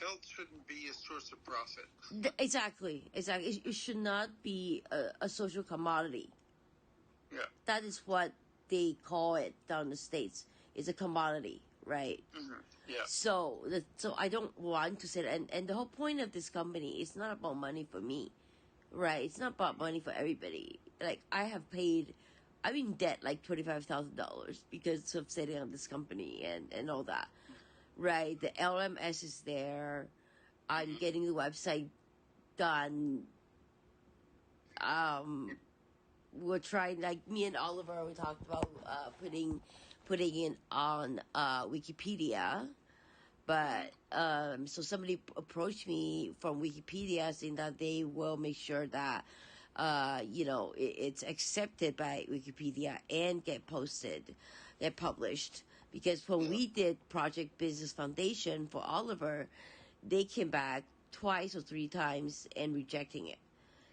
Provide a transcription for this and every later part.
health shouldn't be a source of profit. Exactly. It should not be a social commodity. Yeah. That is what they call it down in the States. It's a commodity, right? Mm-hmm. Yeah. So I don't want to say that. And the whole point of this company is not about money for me, right? It's not about money for everybody. Like, I've been in debt like $25,000 because of setting up this company and all that, right? The LMS is there. I'm getting the website done. We're trying, like me and Oliver, we talked about putting it on Wikipedia. But so somebody approached me from Wikipedia saying that they will make sure that it's accepted by Wikipedia and get published. Because when we did Project Business Foundation for Oliver, they came back twice or three times and rejecting it.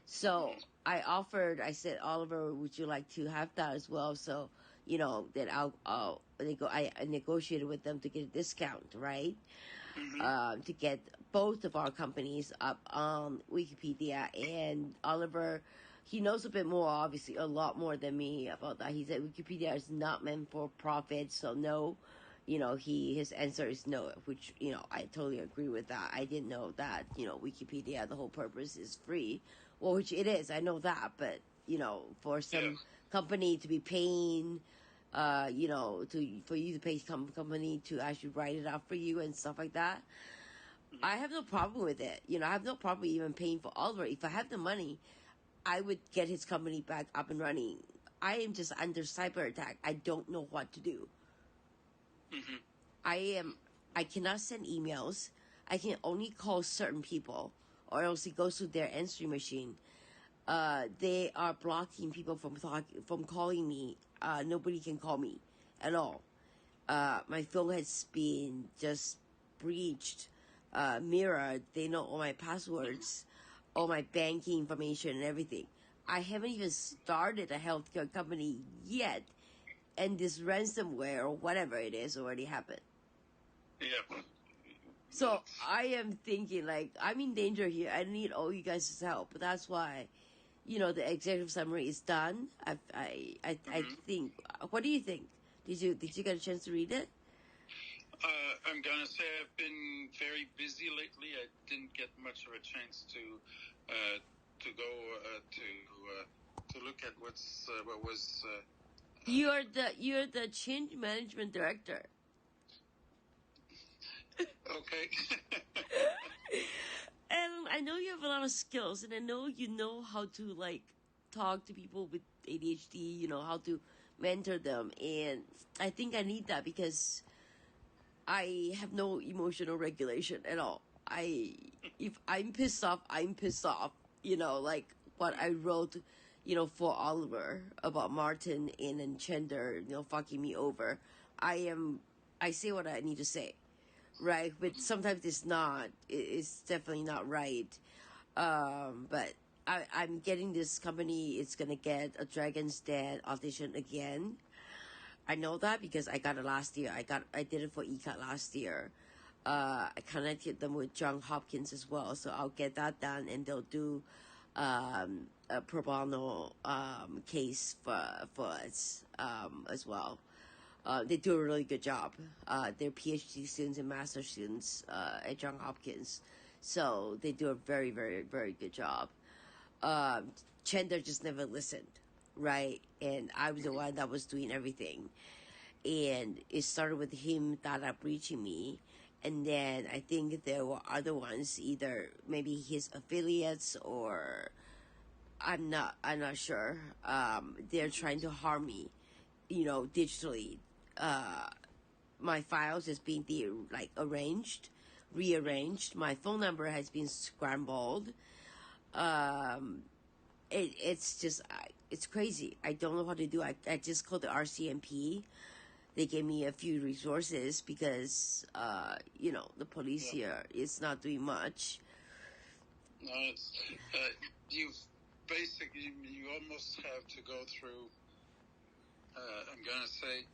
So I said, Oliver, would you like to have that as well? So, then I negotiated with them to get a discount, right? Mm-hmm. To get both of our companies up on Wikipedia. And Oliver, he knows a bit more, obviously, a lot more than me about that. He said Wikipedia is not meant for profit, so no. His answer is no, which, I totally agree with that. I didn't know that, Wikipedia, the whole purpose is free. Well, which it is, I know that, but, for some company to be paying, for you to pay some company to actually write it out for you and stuff like that, I have no problem with it. I have no problem even paying for Oliver. If I have the money, I would get his company back up and running. I am just under cyber attack. I don't know what to do. Mm-hmm. I cannot send emails. I can only call certain people, or else it goes to their answering machine. They are blocking people from calling me. Nobody can call me at all. My phone has been just breached, mirrored. They know all my passwords, all my banking information and everything. I haven't even started a healthcare company yet, and this ransomware or whatever it is already happened. Yeah. So I am thinking, like, I'm in danger here. I need all you guys' help. That's why, the executive summary is done. I think. What do you think? Did you get a chance to read it? I'm gonna say I've been very busy lately. I didn't get much of a chance to go to look at what was. You're the change management director. Okay. And I know you have a lot of skills, and I know you know how to, like, talk to people with ADHD, how to mentor them. And I think I need that because I have no emotional regulation at all. If I'm pissed off, I'm pissed off. Like what I wrote, for Oliver about Martin and Enchanter, fucking me over. I say what I need to say. Right, but sometimes it's definitely not right. But I'm getting this company, it's gonna get a Dragon's Den audition again. I know that because I got it last year. I did it for ECAT last year. I connected them with John Hopkins as well, so I'll get that done, and they'll do a pro bono case for us as well. They do a really good job. They're PhD students and master students at John Hopkins, so they do a very, very, very good job. Chandler just never listened, right? And I was the one that was doing everything. And it started with him data breaching me. And then I think there were other ones, either maybe his affiliates or I'm not sure. They're trying to harm me, digitally. My files is being rearranged. My phone number has been scrambled. It's just, it's crazy. I don't know what to do. I just called the RCMP. They gave me a few resources because, the police here is not doing much. No, it's, you almost have to go through, I'm going to say,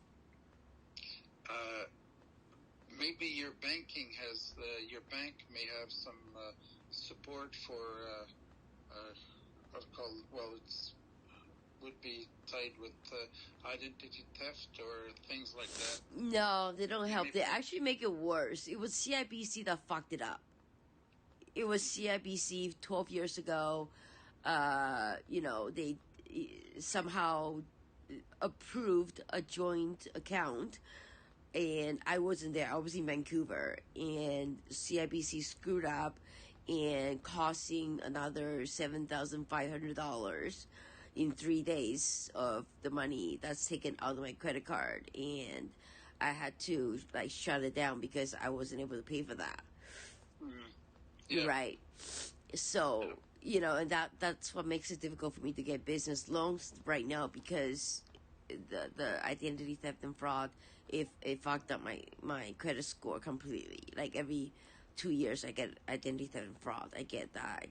maybe your banking has your bank may have some support for what's called, well, it's would be tied with identity theft or things like that. No, they don't help. They actually make it worse. It was CIBC that fucked it up. It was CIBC 12 years ago. They somehow approved a joint account, and I wasn't there. I was in Vancouver, and CIBC screwed up and costing another $7,500 in 3 days of the money that's taken out of my credit card, and I had to shut it down because I wasn't able to pay for that. Yeah. Right. So, and that's what makes it difficult for me to get business loans right now, because the identity theft and fraud, it fucked up my credit score completely. Like every 2 years I get identity theft and fraud. I get that,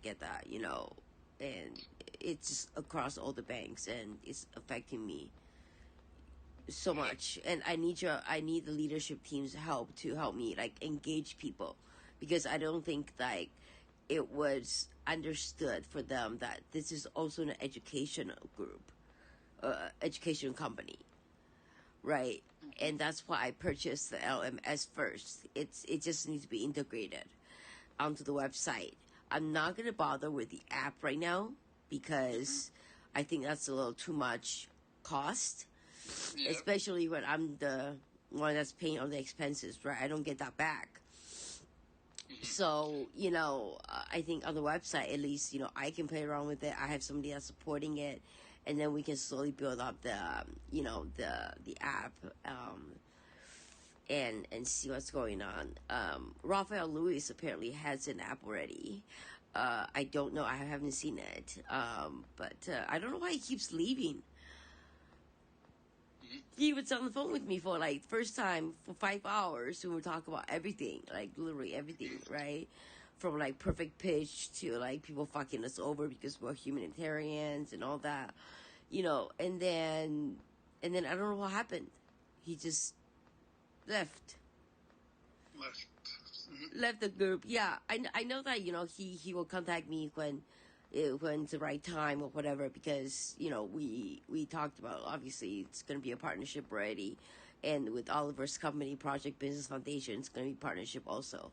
and it's just across all the banks, and it's affecting me so much. And I need the leadership team's help to help me engage people, because I don't think it was understood for them that this is also an educational group, education company, right? And that's why I purchased the LMS first. It just needs to be integrated onto the website. I'm not gonna bother with the app right now because I think that's a little too much cost, especially when I'm the one that's paying all the expenses, right? I don't get that back. So, I think on the website, at least, I can play around with it. I have somebody that's supporting it, and then we can slowly build up the app, and see what's going on. Raphael Lewis apparently has an app already. I don't know. I haven't seen it. But I don't know why he keeps leaving. He was on the phone with me for first time for 5 hours, and we talk about everything, literally everything, right? From perfect pitch to people fucking us over because we're humanitarians and all that, and then I don't know what happened. He just left the group. Yeah, I know that he will contact me when it's the right time or whatever, because we talked about, obviously it's going to be a partnership already, and with Oliver's company, Project Business Foundation, it's going to be partnership also.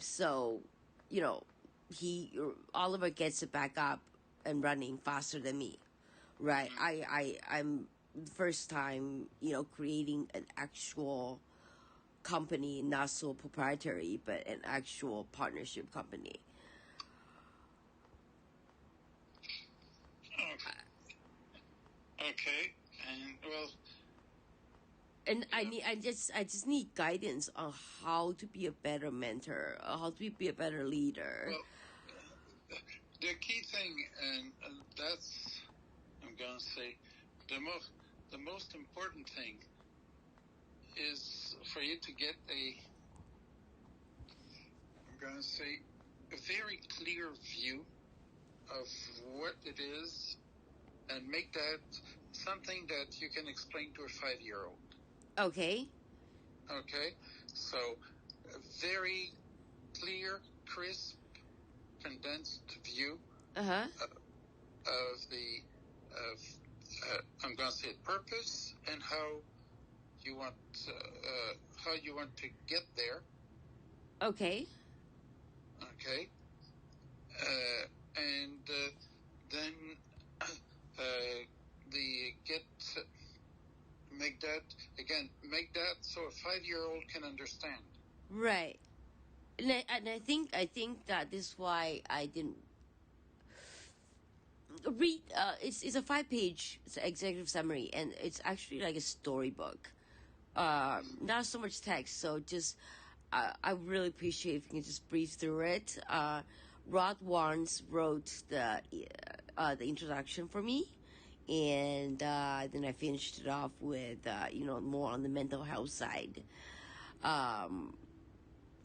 So Oliver gets it back up and running faster than me, right? I'm the first time creating an actual company, not so proprietary, but an actual partnership company. Okay, and well, and I just need guidance on how to be a better mentor, how to be a better leader. Well, the key thing, and that's, I'm gonna say, the most important thing is for you to get a very clear view of what it is, and make that something that you can explain to a 5-year-old. Okay. So a very clear, crisp, condensed view of I'm going to say purpose, and how you want to get there. Okay. And then make that so a 5-year-old can understand. Right. And I think that this is why I didn't read. It's a 5-page executive summary, and it's actually like a storybook. Not so much text. So just I really appreciate if you can just breeze through it. Rod Warnes wrote the introduction for me, and then I finished it off with more on the mental health side.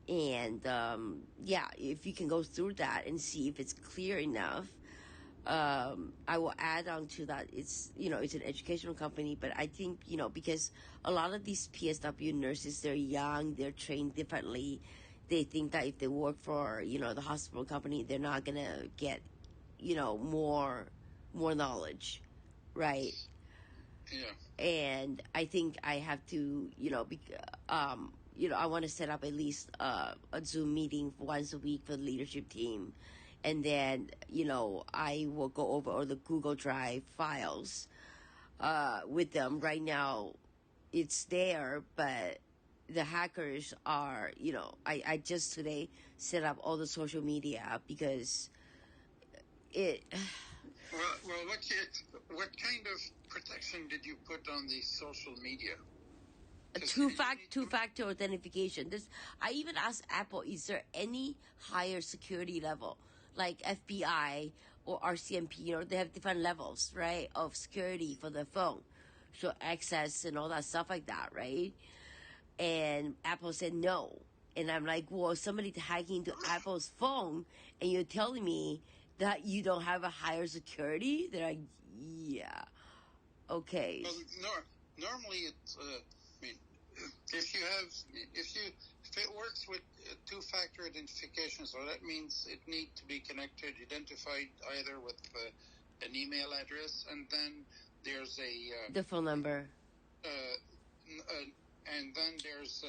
If you can go through that and see if it's clear enough, I will add on to that. It's, it's an educational company, but I think, because a lot of these PSW nurses, they're young, they're trained differently. They think that if they work for, the hospital company, they're not going to get, more knowledge. Right. Yeah. And I think I have to, I want to set up at least a Zoom meeting once a week for the leadership team. And then, I will go over all the Google Drive files with them. Right now, it's there, but the hackers are, I just today set up all the social media because it... Well, what kind of protection did you put on the social media? Two-factor authentication. I even asked Apple, is there any higher security level, like FBI or RCMP? They have different levels, right, of security for the phone, so access and all that stuff like that, right? And Apple said no. And I'm like, well, somebody hacking into Apple's phone, and you're telling me that you don't have a higher security? They're like, yeah, okay. Well, normally it's. If it works with two-factor identification, so that means it needs to be identified either with an email address, and then there's the phone number. And then there's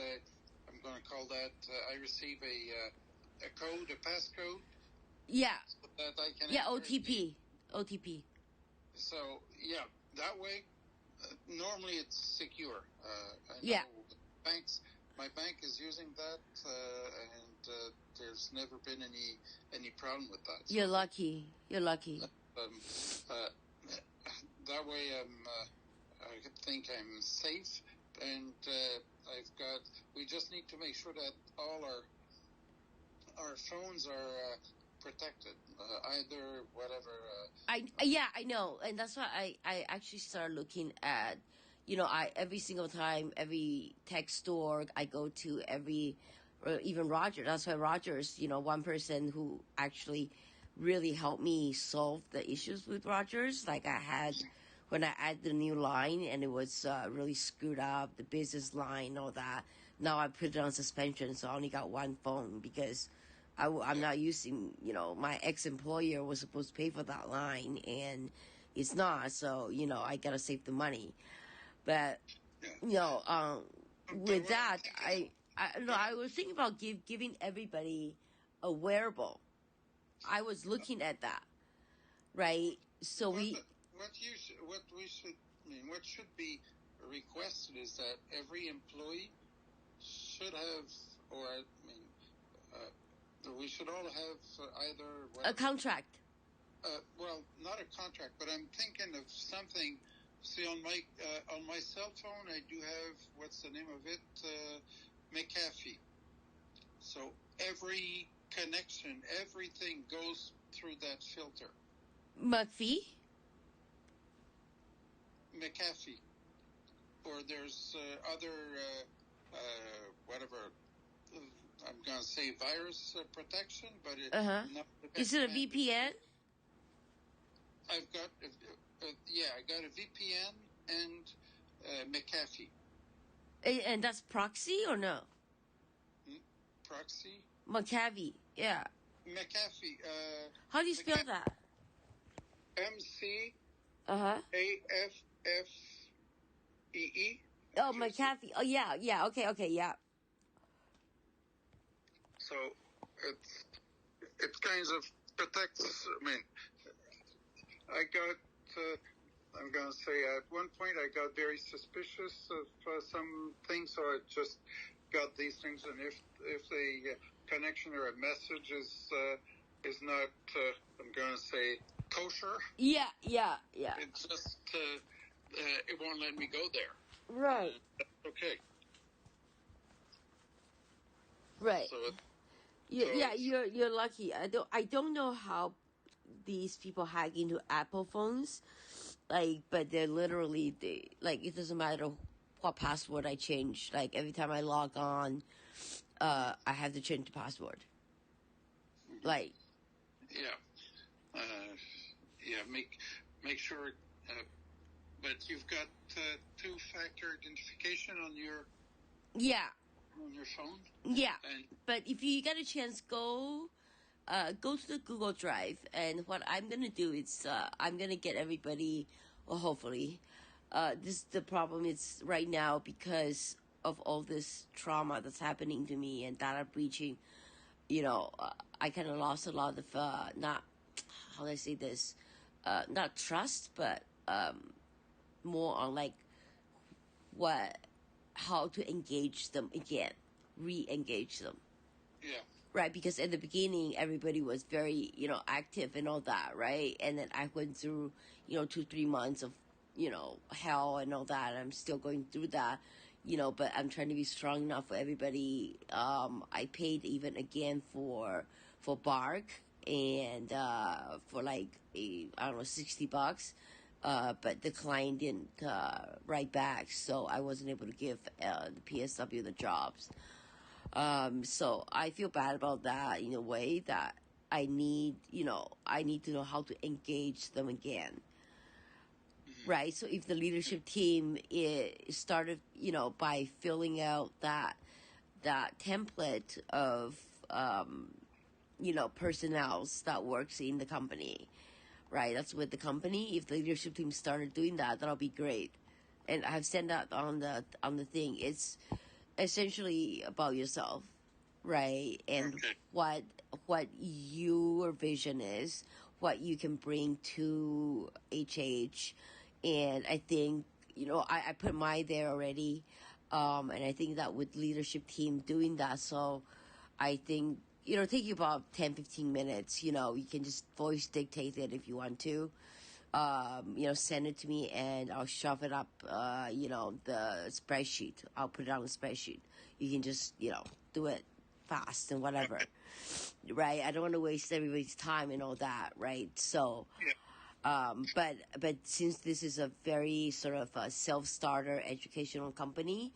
I'm going to call that I receive a code, a passcode. Yeah. So that I can. Yeah, OTP. So yeah, that way. Normally it's secure. I know my bank is using that, and there's never been any problem with that. So You're lucky. That way I think I'm safe, and we just need to make sure that all our phones are protected, either whatever. I know, and that's why I actually started looking at, every single time, every tech store I go to, even Roger. That's why Roger's, one person who actually really helped me solve the issues with Rogers. Like I had when I added the new line and it was really screwed up, the business line, all that. Now I put it on suspension, so I only got one phone because I'm not using, my ex-employer was supposed to pay for that line and it's not. So, I got to save the money. But, with that, I was thinking about giving everybody a wearable. I was looking at that, right? So what should be requested is that every employee should have, we should all have either a contract. Well, not a contract, but I'm thinking of something. See, on my cell phone, I do have, what's the name of it? McAfee. So every connection, everything goes through that filter. McAfee. Or there's other whatever. I'm going to say virus protection, but is it a VPN? I've got I got a VPN and McAfee. And that's proxy or no? Proxy? McAfee, yeah. McAfee. How do you spell that? McAfee. Oh, McAfee. Oh, yeah. Okay, yeah. So it kind of protects. I got. I'm going to say at one point I got very suspicious of some things, so I just got these things. And if the connection or a message is not, I'm going to say kosher. Yeah. It's just it won't let me go there. Right. Okay. Right. So you're lucky. I don't know how these people hack into Apple phones, but they're literally it doesn't matter what password I change. Like every time I log on, I have to change the password. Yeah. yeah, make sure. But you've got two-factor identification on your phone. Yeah. But if you get a chance, go to the Google Drive, and what I'm gonna do is I'm gonna get everybody, or hopefully, this the problem is right now because of all this trauma that's happening to me and data breaching. I kind of lost a lot of not how do I say this, not trust, but more on like how to engage them again, re-engage them. Yeah. Right, because at the beginning, everybody was very, active and all that, right? And then I went through, 2-3 months of, hell and all that. I'm still going through that, but I'm trying to be strong enough for everybody. I paid even again for Bark and for like, I don't know, $60. But the client didn't write back, so I wasn't able to give the PSW the jobs. So I feel bad about that in a way that I need to know how to engage them again. Right. So if the leadership team started, by filling out that template of, personnels that works in the company, right? That's with the company. If the leadership team started doing that, that'll be great. And I've sent that on the thing. It's essentially about yourself, right? And Okay. what your vision is, what you can bring to HH. And I think, I put mine there already. And I think that with leadership team doing that, so I think, take you about 10-15 minutes, you can just voice dictate it if you want to. Send it to me and I'll shove it up, the spreadsheet. I'll put it on the spreadsheet. You can just, do it fast and whatever, right? I don't want to waste everybody's time and all that, right? So, but since this is a very sort of a self-starter educational company,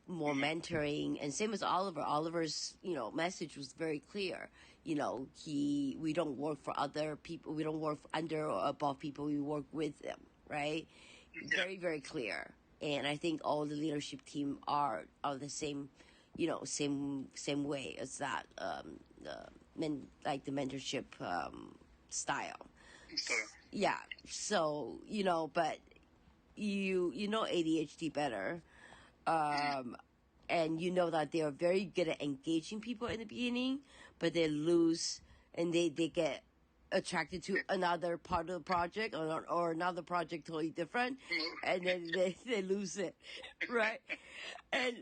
more mentoring, and same as Oliver's, message was very clear. We don't work for other people. We don't work under or above people. We work with them, right? Yeah. Very, very clear. And I think all the leadership team are the same, same way as that, the mentorship, style. Yeah. So, but you know ADHD better. And that they are very good at engaging people in the beginning, but they lose and they get attracted to another part of the project or another project totally different, and then they lose it, right? And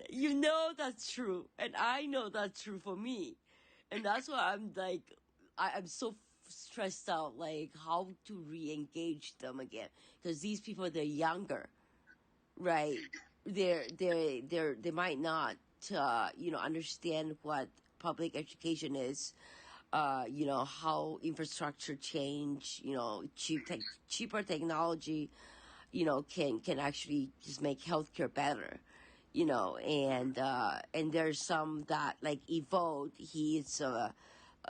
that's true, and I know that's true for me, and that's why I'm like, I'm so stressed out, like how to re-engage them again, because these people, they're younger, right? They might not understand what public education is, how infrastructure change, cheaper technology, can actually just make healthcare better, and there's some that like Evote, he's a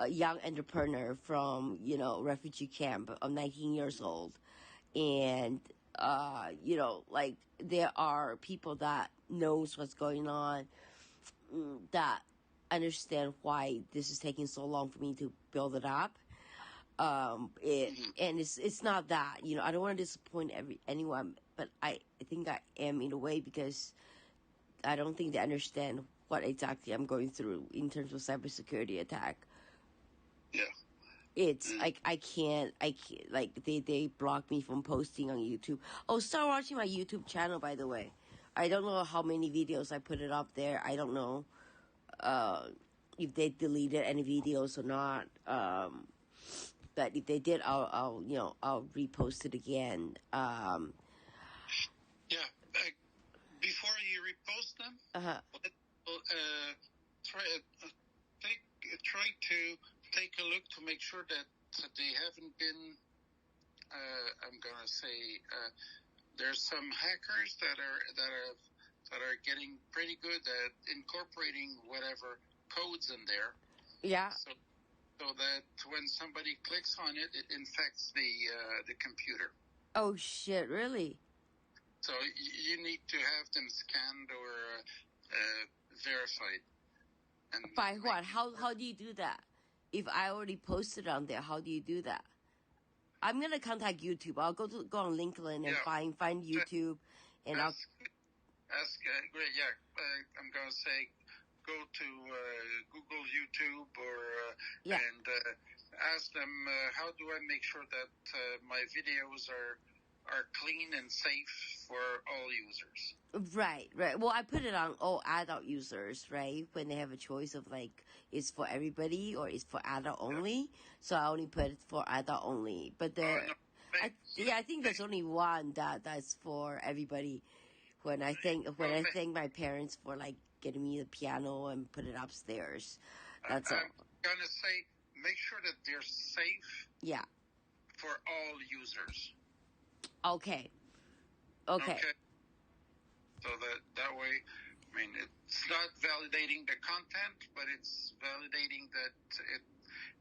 young entrepreneur from, refugee camp of 19 years old. And, like there are people that knows what's going on, that understand why this is taking so long for me to build it up. And it's not that, I don't want to disappoint anyone, but I think I am in a way, because I don't think they understand what exactly I'm going through in terms of cybersecurity attack. Yeah. It's like I can't like they block me from posting on YouTube. Oh, start watching my YouTube channel, by the way. I don't know how many videos I put it up there. I don't know if they deleted any videos or not. But if they did, I'll repost it again. Yeah. Before you repost them, try to take a look to make sure that they haven't been. I'm gonna say there's some hackers that are getting pretty good at incorporating whatever codes in there. Yeah. So so that when somebody clicks on it, it infects the computer. Oh shit! Really? So you need to have them scanned or verified. And By what? How do you do that? If I already posted on there, how do you do that? I'm gonna contact YouTube. I'll go on LinkedIn and find YouTube, and great. Yeah, I'm gonna say go to Google YouTube or and ask them how do I make sure that my videos are clean and safe for all users. Right. Well, I put it on all adult users, right? When they have a choice of like, it's for everybody or it's for adult only. So I only put it for adult only. But I think there's only one that's for everybody. When I thank my parents for like getting me the piano and put it upstairs. That's all. I'm gonna say make sure that they're safe. Yeah. For all users. Okay. So that way, I mean, it's not validating the content, but it's validating that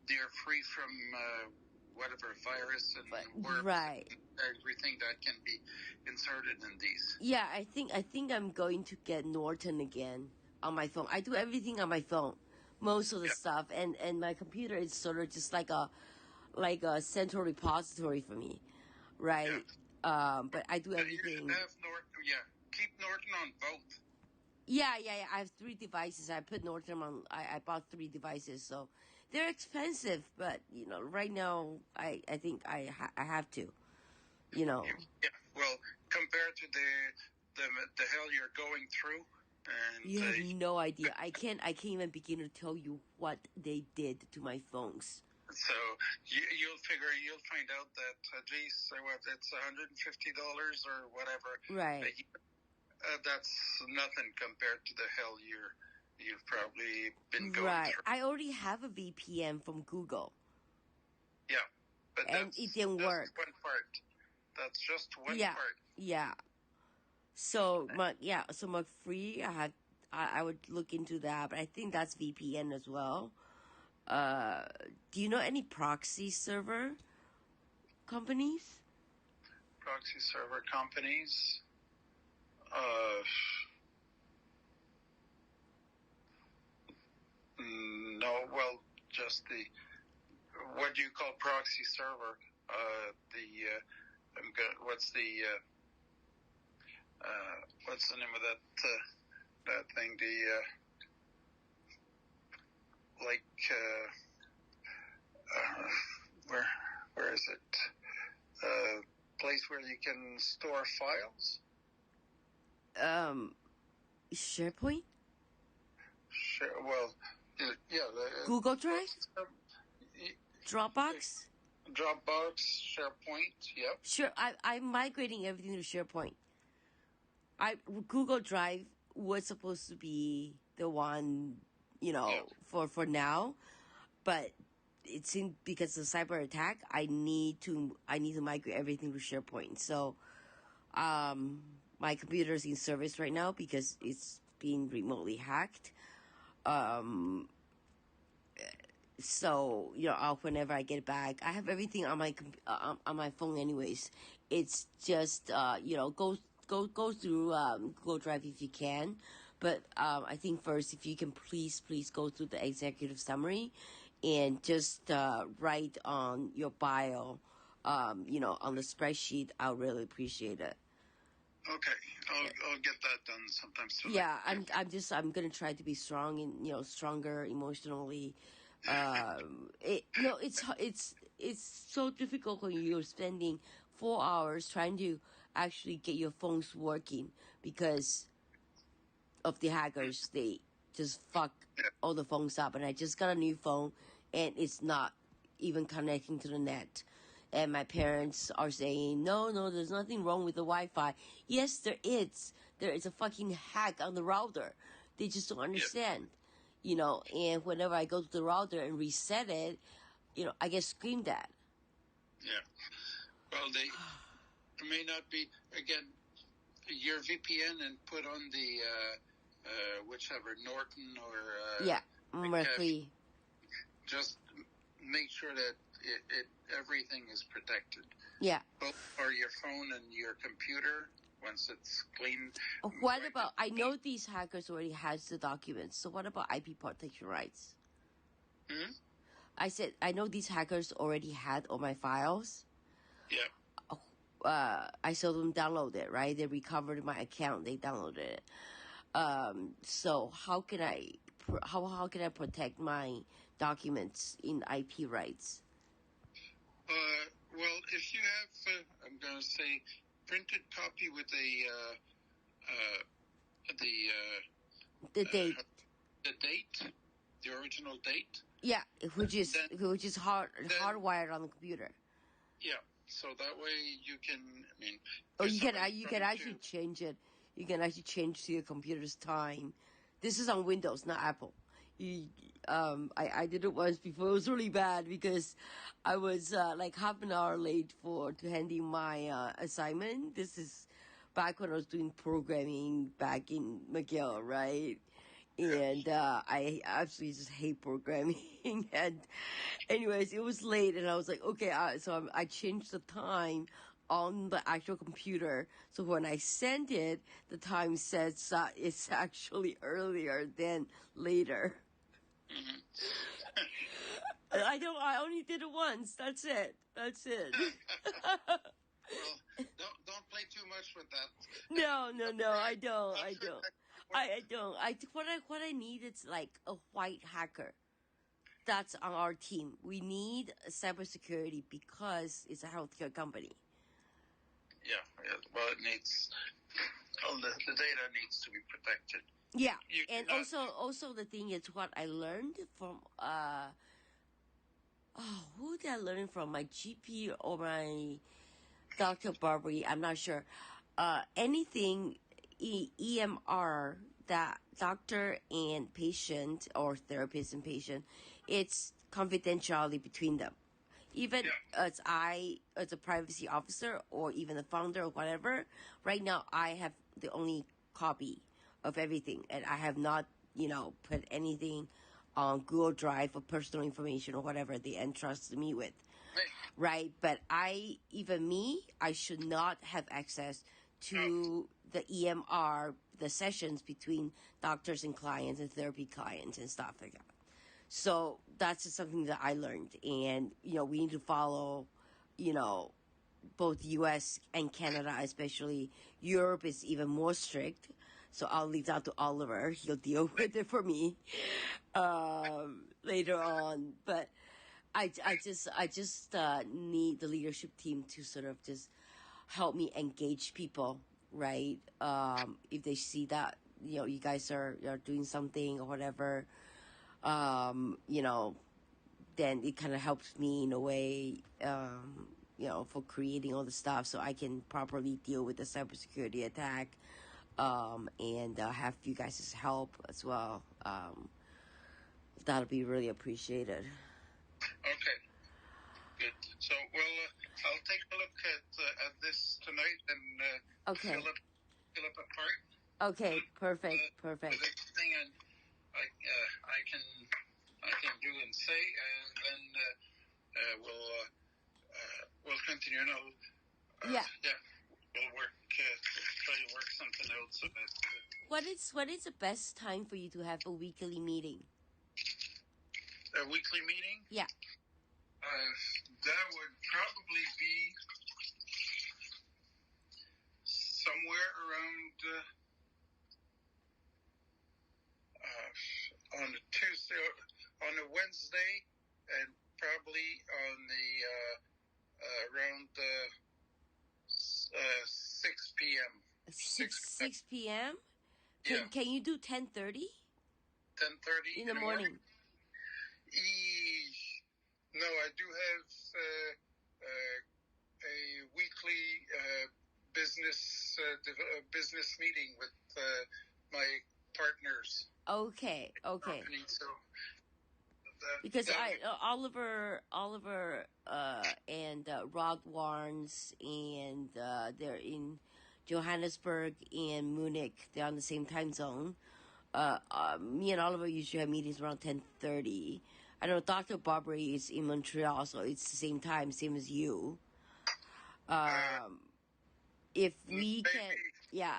they're free from whatever virus and worms and everything that can be inserted in these. Yeah, I think I'm going to get Norton again on my phone. I do everything on my phone, most of the stuff, and my computer is sort of just like a central repository for me, right? Yeah. But I do everything. You have Norton, keep Norton on both. Yeah. I have 3 devices. I put Norton on. I bought 3 devices, so they're expensive. But right now, I think I have to. Yeah. Well, compared to the hell you're going through, and you have no idea. I can't even begin to tell you what they did to my phones. So you'll find out that geez, it's $150 or whatever. Right. That's nothing compared to the hell you've probably been going through. I already have a VPN from Google. Yeah, but it didn't work. One part. That's just one part. Yeah. So my free. I would look into that, but I think that's VPN as well. Do you know any proxy server companies? Proxy server companies? No, well, just what do you call proxy server? What's the name of that thing? Where is it? Place where you can store files? SharePoint? Google Drive? Dropbox? Dropbox, SharePoint, yep. Sure, I'm migrating everything to SharePoint. Google Drive was supposed to be the one, for now, but it seemed because of the cyber attack, I need to migrate everything to SharePoint. So, my computer is in service right now because it's being remotely hacked. So whenever I get back, I have everything on my phone anyways. It's just go through Google Drive if you can, but I think first if you can please go through the executive summary and just write on your bio, on the spreadsheet. I'll really appreciate it. Okay, I'll get that done sometime soon. Yeah, I'm gonna try to be strong and stronger emotionally. It's so difficult when you're spending 4 hours trying to actually get your phones working because of the hackers. They just fuck all the phones up, and I just got a new phone and it's not even connecting to the net. And my parents are saying, no, there's nothing wrong with the Wi-Fi. Yes, there is. There is a fucking hack on the router. They just don't understand. And whenever I go to the router and reset it, I get screamed at. Yeah. Well, they may not be, again, your VPN and put on the, whichever, Norton or... Mercury. Just make sure that everything is protected. Yeah. Both for your phone and your computer. Once it's clean. What about, I know these hackers already has the documents, so what about IP protection rights? I said, I know these hackers already had all my files. Yeah. I saw them download it, right? They recovered my account, they downloaded it. So how can I protect my documents in IP rights? Well, if you have, I'm going to say, printed copy with The date. The date, the original date. Yeah, which is hardwired on the computer. Yeah, so that way you can. I mean, you can actually change it. You can actually change to your computer's time. This is on Windows, not Apple. I did it once before. It was really bad because I was like half an hour late to handing my assignment. This is back when I was doing programming back in McGill, right? And I absolutely just hate programming. And anyways, it was late, and I was like, okay, so I changed the time on the actual computer. So when I send it, the time says it's actually earlier than later. I only did it once. That's it. Well, don't play too much with that. No, I don't. What I need is like a white hacker. That's on our team. We need cybersecurity because it's a healthcare company. Yeah. Well, it needs. Well, the data needs to be protected. Yeah, and also the thing is what I learned from who did I learn from? My GP or my Dr. Barbary? I'm not sure. Anything EMR that doctor and patient or therapist and patient, it's confidentiality between them. Even as a privacy officer or even the founder or whatever, right now I have the only copy of everything, and I have not, put anything on Google Drive for personal information or whatever they entrusted me with, right? But I should not have access to the EMR, the sessions between doctors and clients and therapy clients and stuff like that. So that's just something that I learned, and we need to follow, both U.S. and Canada, especially. Europe is even more strict. So I'll leave that to Oliver. He'll deal with it for me later on. But I just need the leadership team to sort of just help me engage people, right? If they see that you guys are doing something or whatever, then it kind of helps me in a way, for creating all the stuff so I can properly deal with the cybersecurity attack. And have you guys' help as well. That'll be really appreciated. Okay, good. So, I'll take a look at this tonight and fill up a part. Okay, perfect. The thing I can do and say, and then we'll continue. And we'll try to work something out so that. What is the best time for you to have a weekly meeting? A weekly meeting? Yeah. That would probably be somewhere around on a Tuesday, on a Wednesday, and probably on the around 6 p.m. 6 p.m.? Can you do 10:30? 10:30 in the morning? No, I do have a weekly business meeting with my partners. Okay. Company, so because Oliver and Rod Warnes, and they're in Johannesburg and Munich. They're on the same time zone. Me and Oliver usually have meetings around 10:30. I know Dr. Barbary is in Montreal, so it's the same time, same as you. If we can, maybe yeah.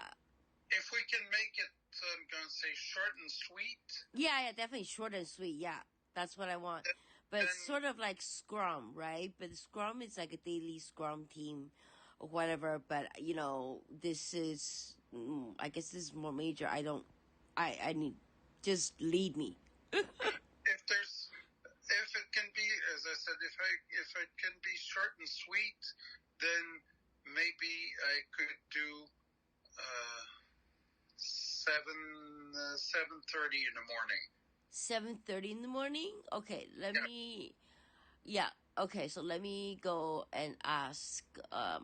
if we can make it, I'm going to say short and sweet. Yeah, definitely short and sweet. Yeah, that's what I want. But Then it's sort of like Scrum, right? But Scrum is like a daily Scrum team or whatever. But, this is, I guess this is more major. I need, just lead me. if there's if it can be, as I said, if it can be short and sweet, then maybe I could do 7:30 in the morning. 7:30 in the morning? Okay, Yeah. yeah, okay, so let me go and ask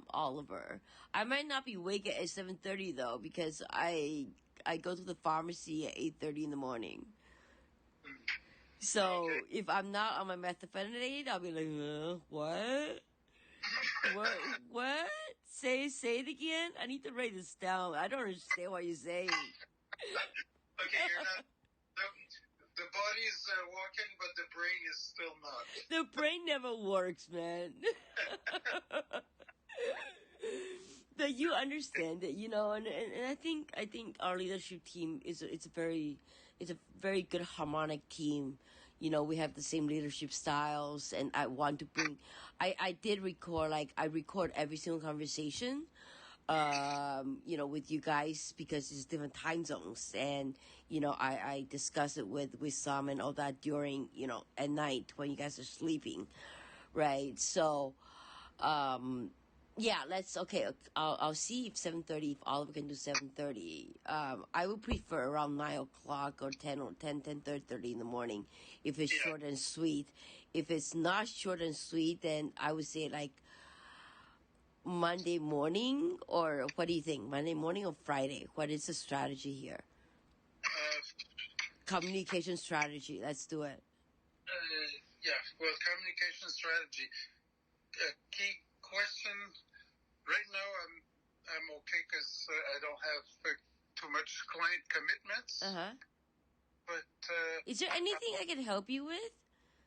Oliver. I might not be awake at 7:30 though, because I go to the pharmacy at 8:30 in the morning. So Okay. if I'm not on my methamphetamine, I'll be like, what? What? Say it again? I need to write this down. I don't understand what you're saying. Okay, you're not. The body's walking, but the brain is still not. The brain never works, man. That you understand it, and I think our leadership team it's a very good harmonic team. We have the same leadership styles, and I want to bring. I did record, like I record every single conversation, with you guys, because it's different time zones, and I discuss it with some and all that during at night when you guys are sleeping, right? So, yeah, I'll see if 7:30, if Oliver can do 7:30. I would prefer around 9 o'clock or 10:30 in the morning, if it's short and sweet. If it's not short and sweet, then I would say like Monday morning, or what do you think? Monday morning or Friday? What is the strategy here? Communication strategy. Let's do it. Yeah, well, communication strategy. Key question. Right now, I'm okay because I don't have too much client commitments. But is there anything I can help you with,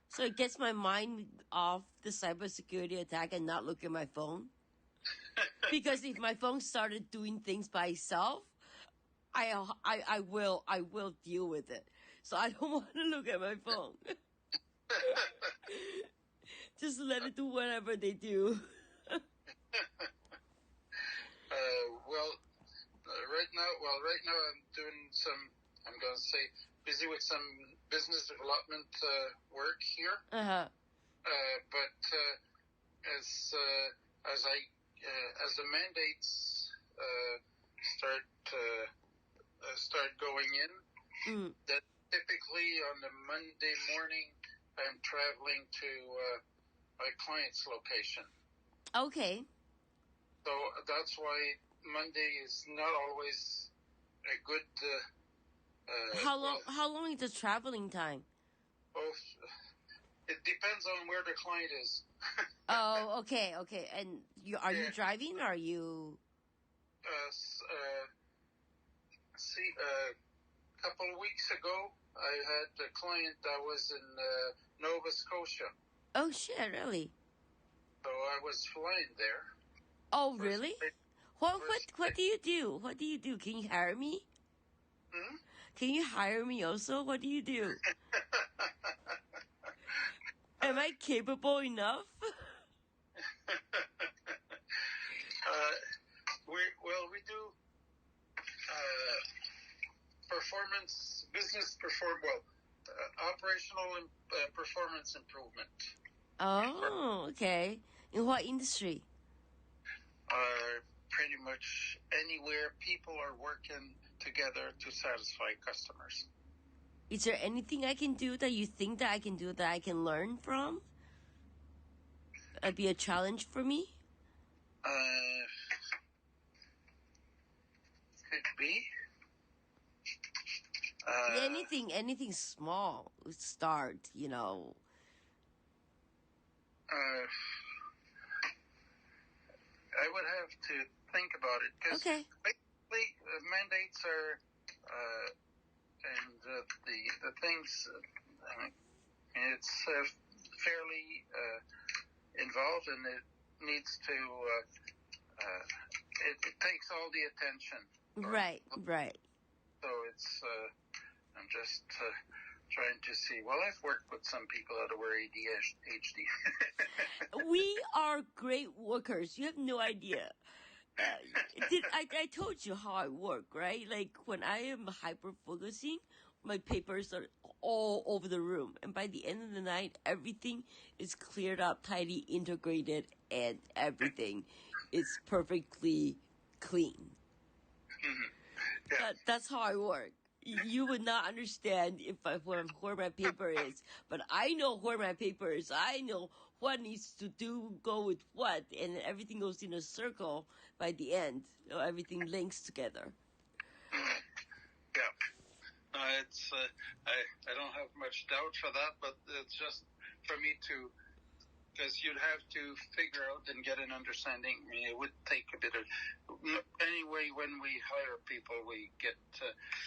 so it gets my mind off the cybersecurity attack and not look at my phone? Because if my phone started doing things by itself, I will deal with it. So I don't want to look at my phone. Just let it do whatever they do. Right now I'm doing some. I'm going to say busy with some business development work here. Uh-huh. But as the mandates start going in, that typically on the Monday morning I'm traveling to my client's location. Okay. So that's why Monday is not always a good. How long is the traveling time? It depends on where the client is. Oh, okay. And are you driving, or are you? A couple of weeks ago, I had a client that was in Nova Scotia. Oh shit! Really? So I was flying there. Oh, really? What do you do? What do you do? Can you hire me? Can you hire me also? What do you do? Am I capable enough? We do operational performance improvement. Oh, okay. In what industry? Pretty much anywhere people are working together to satisfy customers. Is there anything I can do that you think that I can do that I can learn from? It'd be a challenge for me? Could be. Anything small. Start, I would have to think about it. Cause okay. Basically, mandates are, and the things, It's fairly involved, and it needs to. It takes all the attention. Right. So it's. I'm just trying to see. Well, I've worked with some people that were ADHD. We are great workers. You have no idea. I told you how I work, right? Like when I am hyper focusing, my papers are all over the room, and by the end of the night, everything is cleared up, tidy, integrated, and everything is perfectly clean. Yeah. That's how I work. You would not understand where my paper is, but I know where my paper is. I know what needs to go with what, and everything goes in a circle by the end. So everything links together. Yeah. It's I don't have much doubt for that, but it's just for me to, because you'd have to figure out and get an understanding. I mean, it would take a bit of. Anyway, when we hire people, we get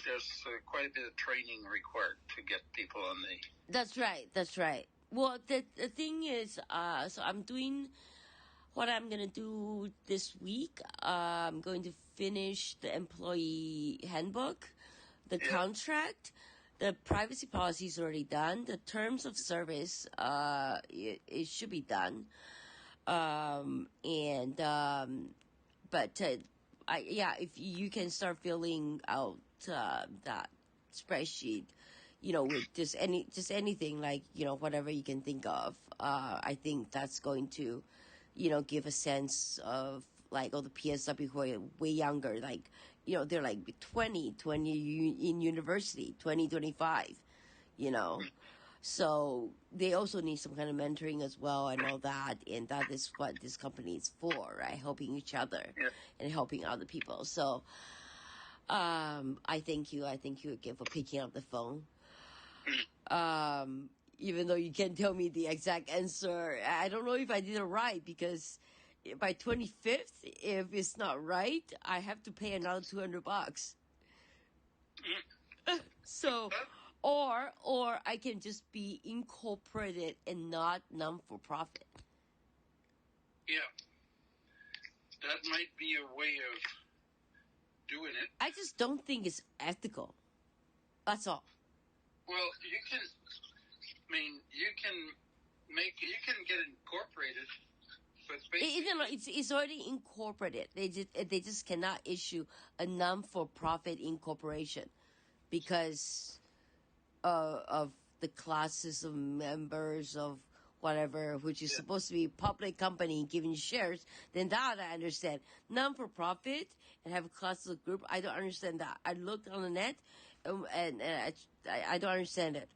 there's quite a bit of training required to get people on the. That's right. Well, the thing is, so I'm doing what I'm gonna do this week. I'm going to finish the employee handbook, the contract. The privacy policy is already done. The terms of service, it should be done. If you can start filling out that spreadsheet, with just anything, like, whatever you can think of. I think that's going to, give a sense of, like, all the PSW who are way younger, like, they're like 20 in university, 20, 25, So they also need some kind of mentoring as well and all that. And that is what this company is for, right? Helping each other and helping other people. So I thank you again for picking up the phone. Even though you can't tell me the exact answer, I don't know if I did it right, because by 25th, if it's not right, I have to pay another $200. So, or I can just be incorporated and not non-for-profit. Yeah, that might be a way of doing it. I just don't think it's ethical. That's all. Well, you can get incorporated, but basically, it's already incorporated. They just cannot issue a non-for-profit incorporation because of the classes of members of whatever, which is supposed to be a public company giving shares. Then that I understand. Non-for-profit and have a classes of group, I don't understand that. I looked on the net and I don't understand it.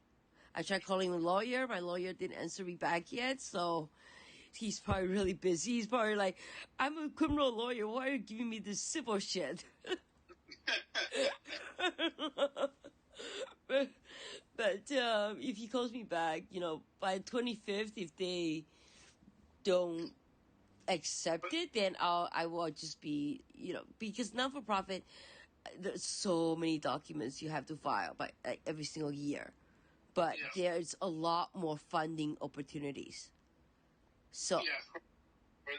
I tried calling a lawyer. My lawyer didn't answer me back yet, so he's probably really busy. He's probably like, I'm a criminal lawyer. Why are you giving me this civil shit? But if he calls me back, by 25th, if they don't accept it, then I will just be, because non-for-profit, there's so many documents you have to file by every single year. But there's a lot more funding opportunities. So for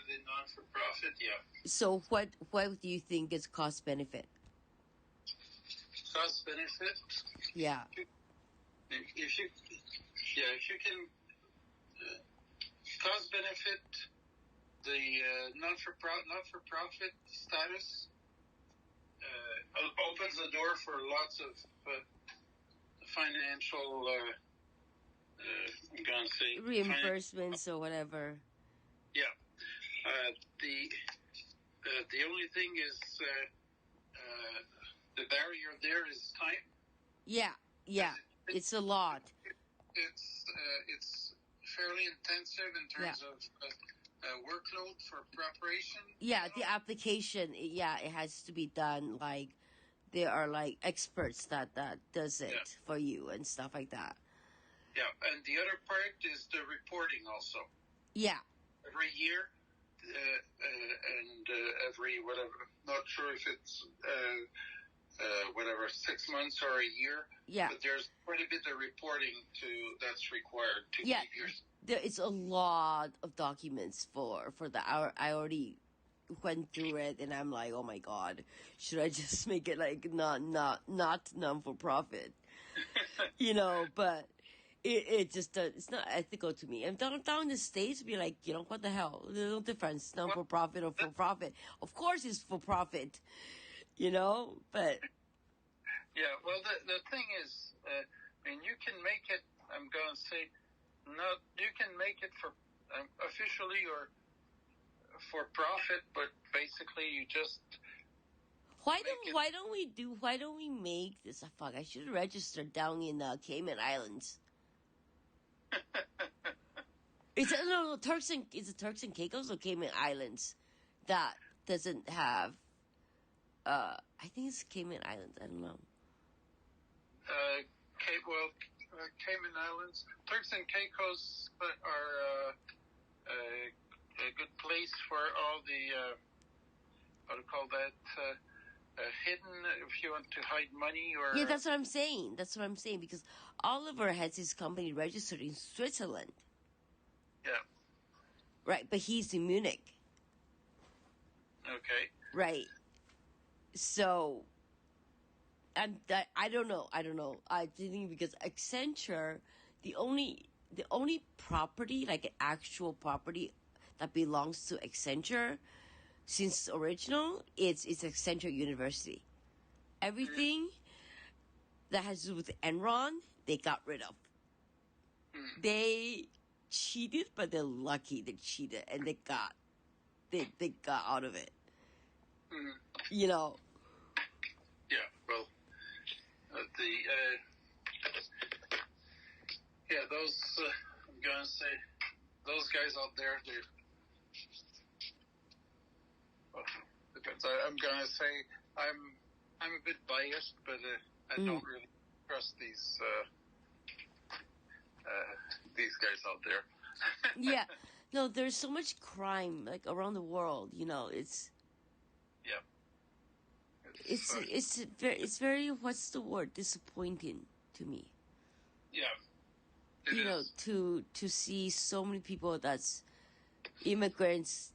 the non-for-profit, So what do you think is cost benefit? Cost benefit? Yeah. If you can cost benefit the not-for-profit status opens the door for lots of financial I'm going to say reimbursements or whatever. Yeah. The only thing is the barrier there is time. Yeah. It's a lot. It's fairly intensive in terms of workload for preparation. Yeah, the application. Yeah, it has to be done. Like there are like experts that does it for you and stuff like that. Yeah, and the other part is the reporting also. Yeah. Every year, and every whatever. Not sure if it's whatever, 6 months or a year. Yeah. But there's quite a bit of reporting that's required to Yeah. keep your... There is a lot of documents for the I already went through it, and I'm like, oh my god, should I just make it like not non for profit? But it just it's not ethical to me. And down in the States, be like, what the hell? There's no difference, non for profit or for profit. Of course, it's for profit, but. Yeah, well, the thing is, you can make it, I'm going to say, you can make it for officially or for profit, but basically you just... Why don't we make this? Fuck, I should register down in Cayman Islands. Is it Turks and Caicos or Cayman Islands that doesn't have? I think it's Cayman Islands. I don't know. Cayman Islands, Turks and Caicos are a good place for all the how to call that hidden. If you want to hide money or... Yeah, that's what I'm saying. Because Oliver has his company registered in Switzerland. Yeah. Right, but he's in Munich. Okay. Right. So, I don't know. I think because Accenture, the only property, like an actual property that belongs to Accenture since original, it's Accenture University. Everything that has to do with Enron, they got rid of. They cheated, but they're lucky they cheated, and they got out of it. Yeah, well, those I'm gonna say, those guys out there, depends. I'm gonna say I'm a bit biased, but I don't really trust these guys out there. Yeah, no, there's so much crime like around the world. It's very what's the word, disappointing to me. Yeah. To see so many people that's immigrants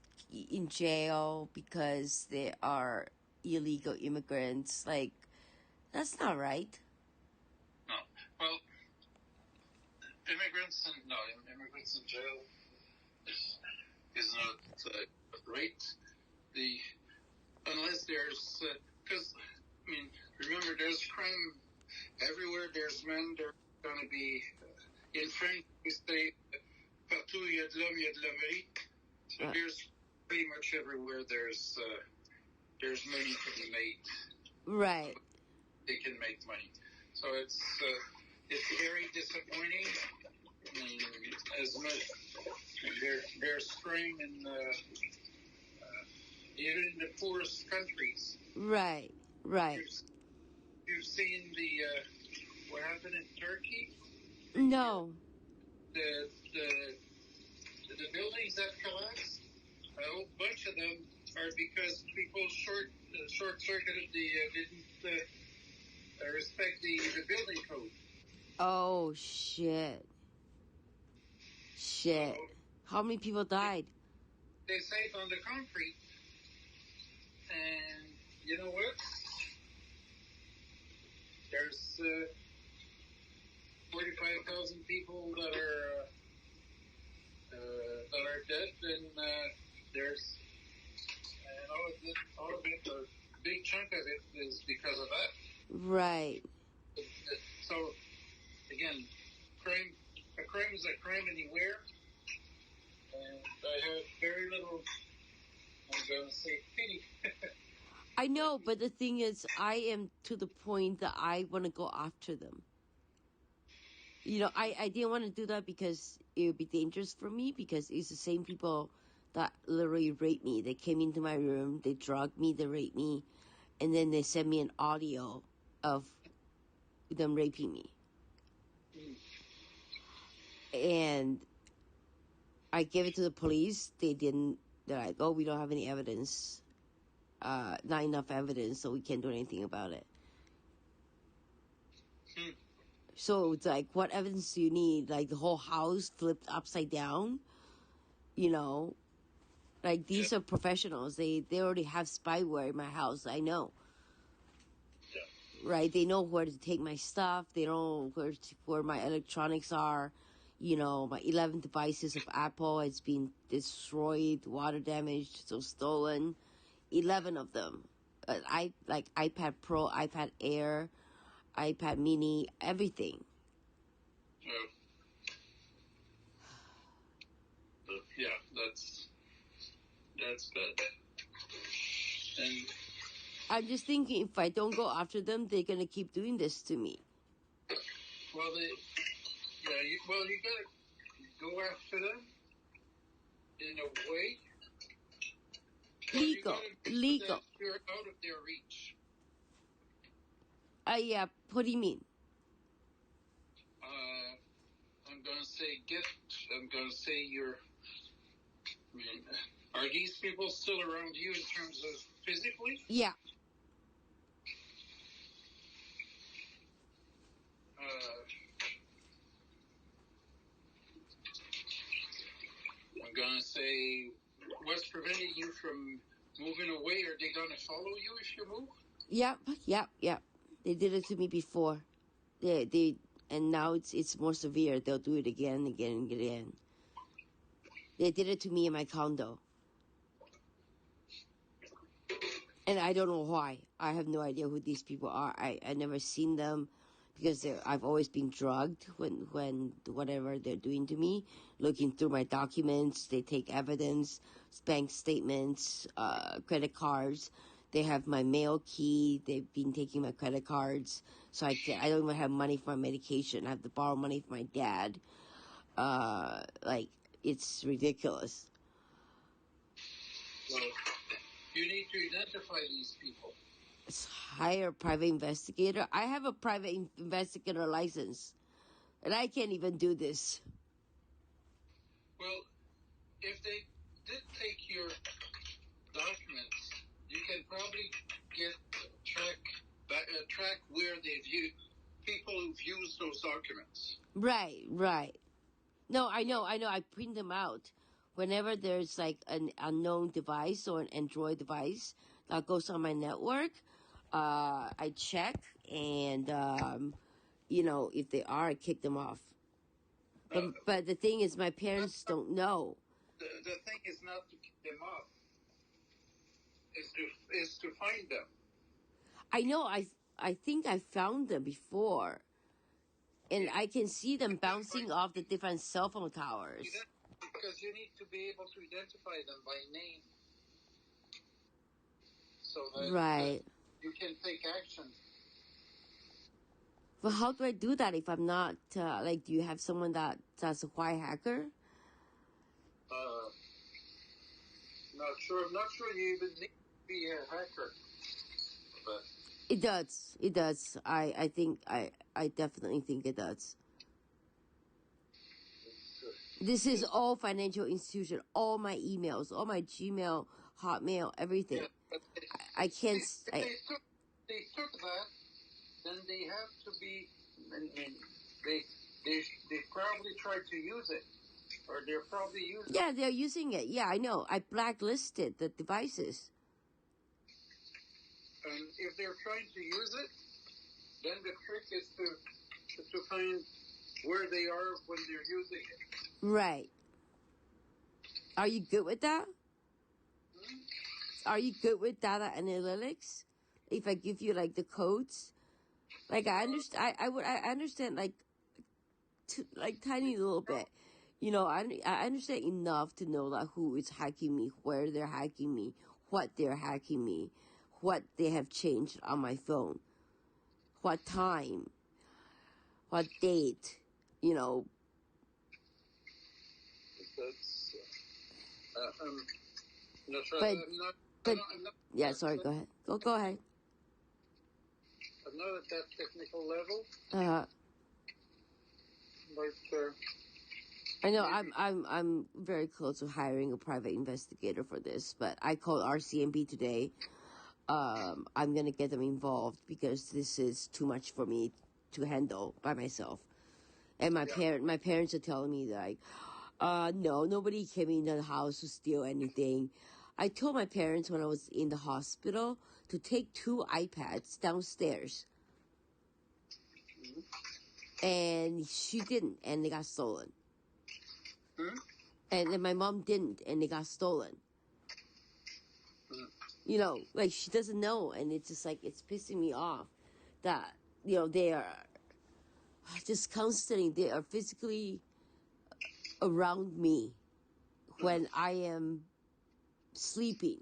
in jail because they are illegal immigrants. Like, that's not right. No. Well, immigrants in jail is not right. Unless there's, because, remember, there's crime everywhere. There's men, there's going to be, in French, we say, partout il y a de l'homme, il y a de l'Amérique. So there's pretty much everywhere there's money to be made. Right. They can make money. So it's very disappointing. As much there's crime in even in the poorest countries. Right. You've seen what happened in Turkey? No. The buildings that collapsed, a whole bunch of them are because people short-circuited didn't respect the building code. Oh, shit. So, how many people died? They saved on the concrete. And you know what? There's 45,000 people that are dead, and there's all of it, a big chunk of it is because of that. Right. So again, a crime is a crime anywhere, and I have very little, I'm going to say, pity. I know, but the thing is, I am to the point that I want to go after them. I didn't want to do that because it would be dangerous for me, because it's the same people that literally raped me. They came into my room, they drugged me, they raped me, and then they sent me an audio of them raping me. And I gave it to the police. They're like, oh, we don't have any evidence. Not enough evidence, so we can't do anything about it. Hmm. So it's like, what evidence do you need? Like the whole house flipped upside down? You know, like these Yeah. are professionals. They already have spyware in my house. I know. Yeah. Right? They know where to take my stuff. They know where my electronics are. You know, my 11 devices of Apple has been destroyed, water damaged, so stolen. 11 of them. I like iPad Pro, iPad Air, iPad Mini, everything. Yeah. Yeah. That's good. And I'm just thinking if I don't go after them, they're gonna keep doing this to me. well, you gotta go after them in a way. Well, you Legal, gotta make sure that legal. you're out of their reach. Yeah. What do you mean? I'm gonna say I'm gonna say you're. I mean, are these people still around you in terms of physically? Yeah. I'm gonna say, what's preventing you from moving away? Are they gonna follow you if you move? Yep. They did it to me before. And now it's more severe. They'll do it again and again and again. They did it to me in my condo. And I don't know why. I have no idea who these people are. I never seen them because I've always been drugged when whatever they're doing to me. Looking through my documents, they take evidence, bank statements, credit cards. They have my mail key. They've been taking my credit cards. So I don't even have money for my medication. I have to borrow money from my dad. Like, it's ridiculous. Well, you need to identify these people. Hire a private investigator. I have a private investigator license, and I can't even do this. Well, if they did take your documents, you can probably track where they've used people who've used those documents. Right. No, I know. I print them out. Whenever there's like an unknown device or an Android device that goes on my network, I check and, if they are, I kick them off. But the thing is, my parents don't know. The thing is not to kick them off. Is to find them. I know. I think I found them before, and I can see them bouncing off the different cell phone towers. Because you need to be able to identify them by name, so that you can take action. But how do I do that if I'm not, do you have someone that's a white hacker? Not sure. I'm not sure you even need to be a hacker. But It does. I think, I definitely think it does. This is all financial institution, all my emails, all my Gmail, Hotmail, everything. Yeah, I can't. If they took that, then they have to be. I mean, they probably tried to use it, or they're probably using. Yeah, they're using it. Yeah, I know. I blacklisted the devices. And if they're trying to use it, then the trick is to find where they are when they're using it. Right. Are you good with that? Are you good with data analytics? If I give you like the codes, like I understand, I understand like tiny little bit. I understand enough to know like who is hacking me, where they're hacking me, what they're hacking me, what they have changed on my phone, what time, what date, That's, yeah, sorry, go ahead. Go ahead. I'm not at that technical level. But I know I'm very close to hiring a private investigator for this, but I called RCMP today. I'm gonna get them involved because this is too much for me to handle by myself. And my parents are telling me like, no, nobody came into the house to steal anything. I told my parents when I was in the hospital to take 2 iPads downstairs. And she didn't, and they got stolen. And then my mom didn't, and they got stolen. You know, like she doesn't know, and it's just like, it's pissing me off that, you know, they are just constantly, they are physically around me when I am sleeping.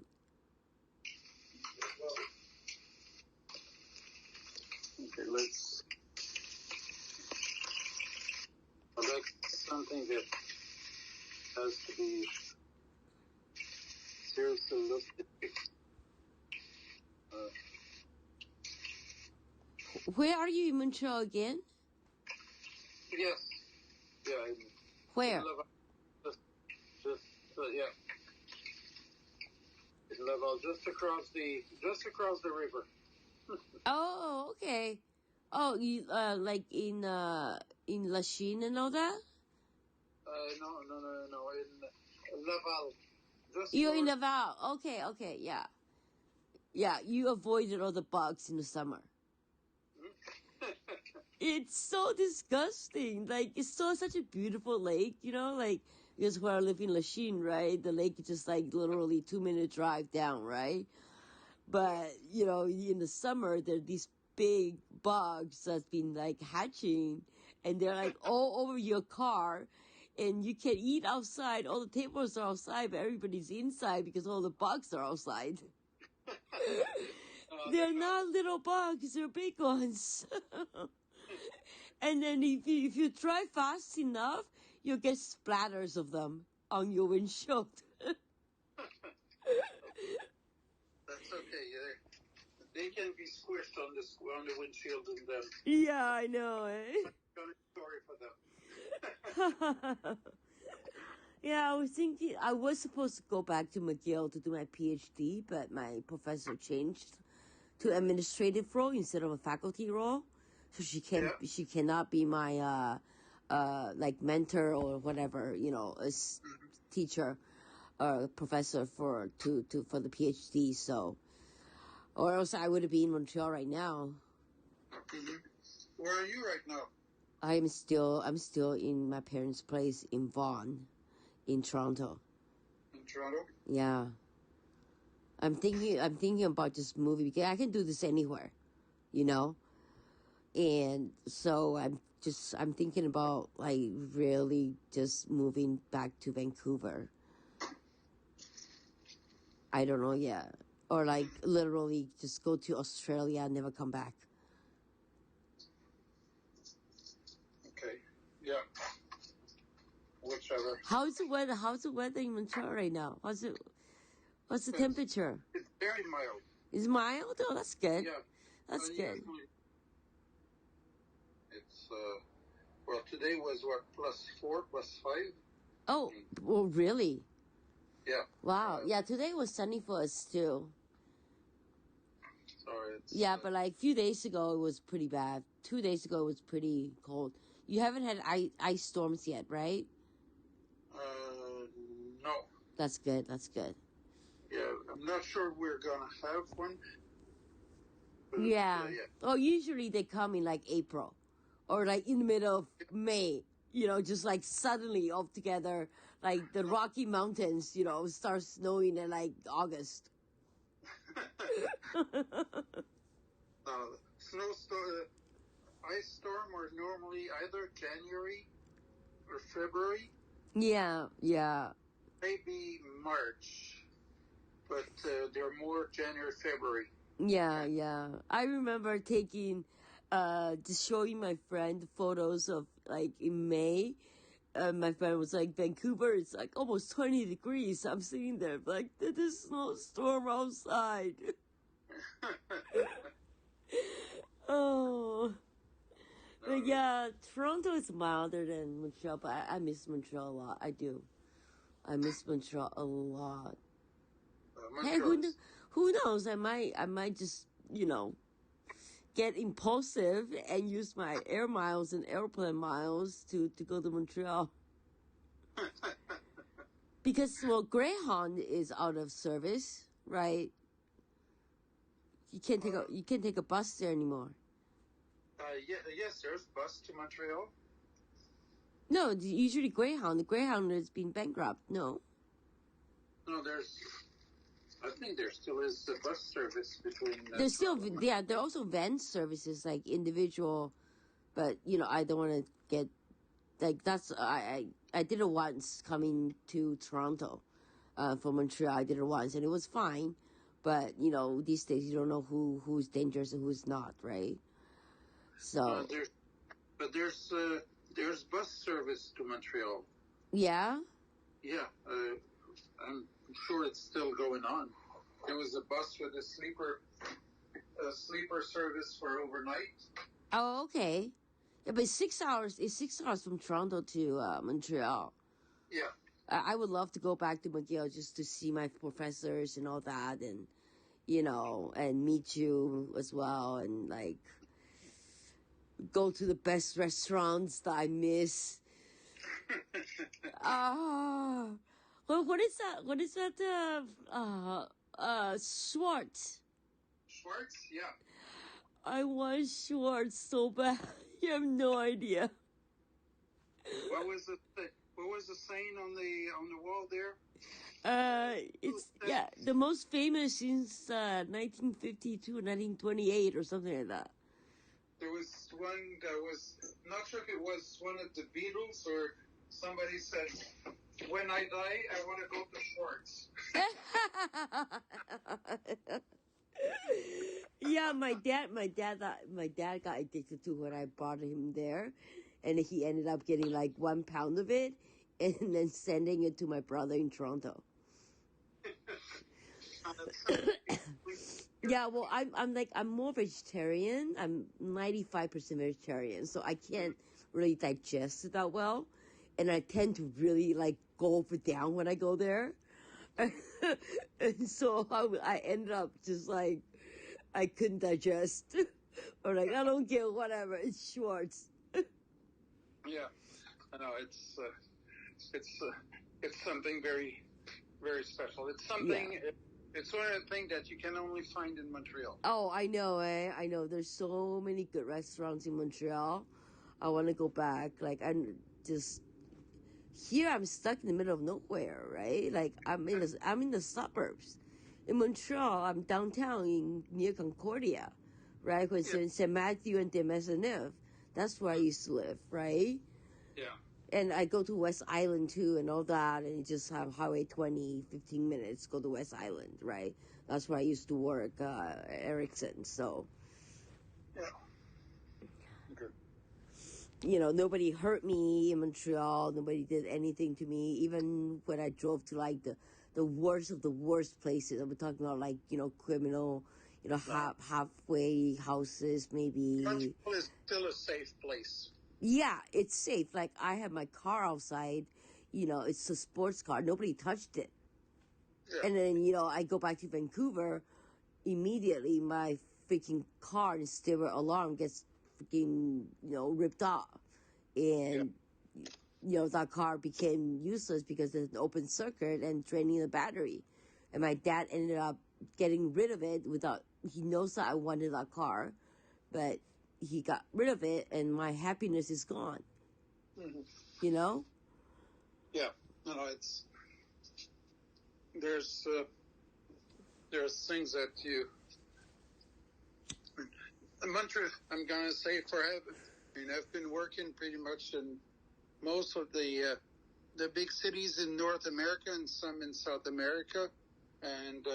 Okay, let's. Well, that's something that has to be seriously looked at. Where are you in Montreal again? Yes. Yeah. Where? Just yeah. In Laval, just across the river. Oh, okay. Oh, you like in Lachine and all that? No. In Laval. You're in Laval. Okay, yeah. Yeah, you avoided all the bugs in the summer. It's so disgusting. Like, it's such a beautiful lake, you know? Like, because where I live in Lachine, right? The lake is just like literally 2-minute drive down, right? But, you know, in the summer, there are these big bugs that's been like hatching, and they're like all over your car, and you can eat outside. All the tables are outside, but everybody's inside because all the bugs are outside. They're not little bugs, they're big ones. And then if you drive fast enough, you'll get splatters of them on your windshield. That's okay. They can be squished on the windshield and then. Yeah, I know. Eh? Sorry for them. Yeah, I was thinking I was supposed to go back to McGill to do my PhD, but my professor changed to administrative role instead of a faculty role, so she cannot be my like mentor or whatever, you know, as teacher or professor for the PhD. So, or else I would have been in Montreal right now. Where are you right now? I'm still in my parents' place in Vaughan, in Toronto. In Toronto? Yeah. I'm thinking about just moving because I can do this anywhere, you know? And so I'm thinking about like really just moving back to Vancouver. I don't know yet. Or like literally just go to Australia and never come back. Okay. Yeah. Whichever. How's the weather in Montreal right now? What's the temperature? It's very mild. It's mild? Oh, that's good. Yeah. That's good. It's, well, today was what, +4, +5? Oh, well, really? Yeah. Wow. Yeah, today was sunny for us too. Sorry. Yeah, but like a few days ago, it was pretty bad. 2 days ago, it was pretty cold. You haven't had ice storms yet, right? No. That's good. That's good. Yeah, I'm not sure we're gonna have one. Yeah. Oh, usually they come in like April, or like in the middle of May. You know, just like suddenly all together, like the Rocky Mountains, you know, start snowing in like August. Snowstorm, ice storm are normally either January or February. Yeah, yeah. Maybe March, but they're more January, February. Yeah, yeah. I remember taking, just showing my friend photos of like in May. My friend was like, Vancouver, it's like almost 20 degrees. I'm sitting there like, there's a snowstorm outside. Oh. But yeah, Toronto is milder than Montreal, but I miss Montreal a lot. I do. I miss Montreal a lot. Hey, who knows? I might just, you know, get impulsive and use my air miles and airplane miles to go to Montreal. Because, well, Greyhound is out of service, right? You can't take a bus there anymore. Yes, there's bus to Montreal. No, usually Greyhound. The Greyhound has been bankrupt. No. No, I think there still is a bus service between. There's still, yeah. There are also van services, like individual, but I don't want to get like that's. I did it once coming to Toronto, from Montreal. I did it once and it was fine, but these days you don't know who's dangerous and who's not, right? So. There's bus service to Montreal. Yeah. Yeah, I'm sure it's still going on. There was a bus with a sleeper service for overnight. Oh, okay. Yeah, but 6 hours. It's 6 hours from Toronto to Montreal. Yeah. I would love to go back to McGill just to see my professors and all that, and and meet you as well, and like go to the best restaurants that I miss. Well, what is that? What is that? Schwartz. Schwartz, yeah. I want Schwartz so bad. You have no idea. What was the saying on the wall there? It's the most famous since 1952, 1928 or something like that. There was one that was not sure if it was one of the Beatles or somebody said, "When I die, I want to go to Schwartz." Yeah, my dad got addicted to when I brought him there, and he ended up getting like 1 pound of it, and then sending it to my brother in Toronto. Yeah, well, I'm more vegetarian. I'm 95% vegetarian, so I can't really digest it that well, and I tend to really like go over down when I go there, and so I ended up just like I couldn't digest, or like I don't get whatever. It's Schwartz. Yeah, I know it's something very, very special. It's something. Yeah. It's one of the things that you can only find in Montreal. Oh, I know, I know. There's so many good restaurants in Montreal. I want to go back. Like, I'm just here. I'm stuck in the middle of nowhere, right? Like, I'm in the suburbs. In Montreal, I'm downtown near Concordia, right? It's in St. Matthew and de Maisonneuve. That's where I used to live, right? Yeah. And I go to West Island too and all that, and you just have Highway 20, 15 minutes, go to West Island, right? That's where I used to work, Erickson, so. Yeah. Okay. Nobody hurt me in Montreal, nobody did anything to me, even when I drove to like the worst of the worst places. I'm talking about like, criminal, halfway houses, maybe. Montreal is still a safe place. Yeah, it's safe. Like, I have my car outside, it's a sports car. Nobody touched it. Yeah. And then, I go back to Vancouver, immediately my freaking car and stereo alarm gets freaking, ripped off. And, that car became useless because there's an open circuit and draining the battery. And my dad ended up getting rid of it he knows that I wanted that car, but he got rid of it, and my happiness is gone. Mm-hmm. Yeah. No, there's things that you. Montreal, I'm gonna say forever. I mean, I've been working pretty much in most of the big cities in North America and some in South America, and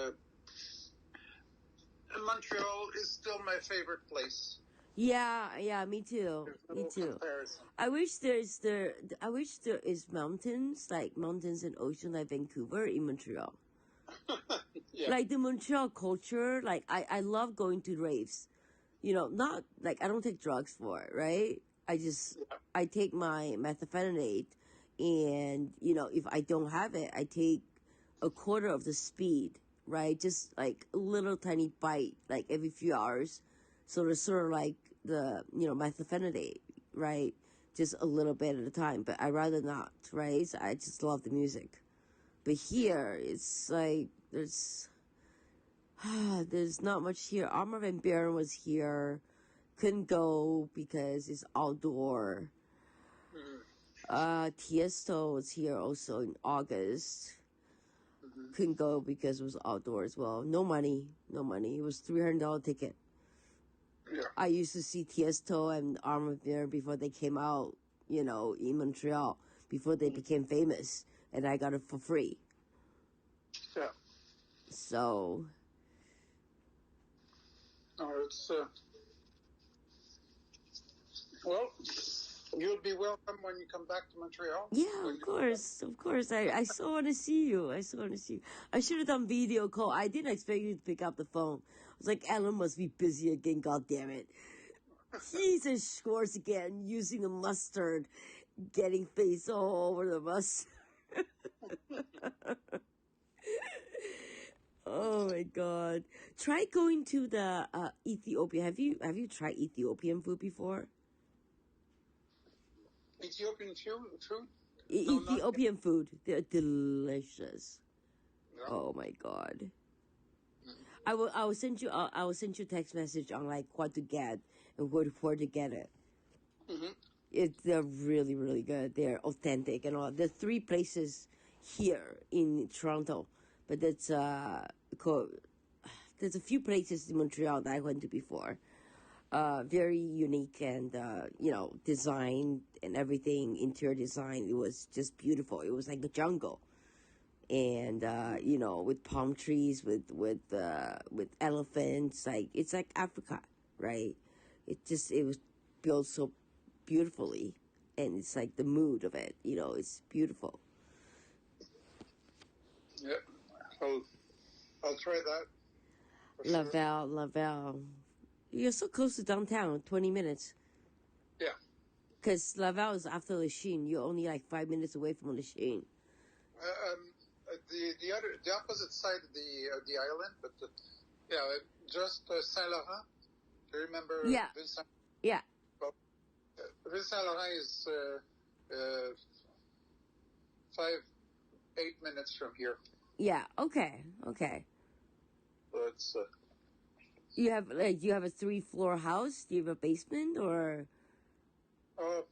Montreal is still my favorite place. Yeah, me too. Me too. Comparison. I wish there is mountains and ocean like Vancouver in Montreal. Yeah. Like the Montreal culture, like I love going to raves. Not like I don't take drugs for it, right? I take my methylphenidate, and if I don't have it, I take a quarter of the speed, right? Just like a little tiny bite, like every few hours. So it's sort of like the, methylphenidate, right? Just a little bit at a time, but I'd rather not, right? So I just love the music. But here, it's like, there's not much here. Armor Van Buren was here. Couldn't go because it's outdoor. Tiesto was here also in August. Couldn't go because it was outdoor as well. No money. It was $300 ticket. Yeah. I used to see Tiesto and Armor Van Buren before they came out, in Montreal, before they became famous, and I got it for free. Yeah. So. It's well, you'll be welcome when you come back to Montreal. Yeah, of course. I so want to see you. I should have done video call. I didn't expect you to pick up the phone. I was like, Alain must be busy again. God damn it. He's in shorts again, using the mustard, getting face all over the mustard. Oh my God! Try going to the Ethiopia. Have you tried Ethiopian food before? Ethiopian food? Ethiopian food. They're delicious. Yeah. Oh my God! I will send you a text message on like what to get and where to get it. They're really, really good. They're authentic and all. There's 3 places here in Toronto, but there's a few places in Montreal that I went to before. Very unique and design and everything, interior design. It was just beautiful. It was like a jungle, and with palm trees, with elephants. Like it's like Africa, right? It was built so beautifully, and it's like the mood of it. It's beautiful. Yeah, I'll try that. Laval. You're so close to downtown, 20 minutes. Yeah. Because Laval is after Lachine. You're only like 5 minutes away from Lachine. The opposite side of the island, but just Saint Laurent. Do you remember? Yeah. Vincent? Yeah. Well, Vincent Laurent is 8 minutes from here. Yeah. Okay. So it's. You have a 3-floor house? Do you have a basement or? No.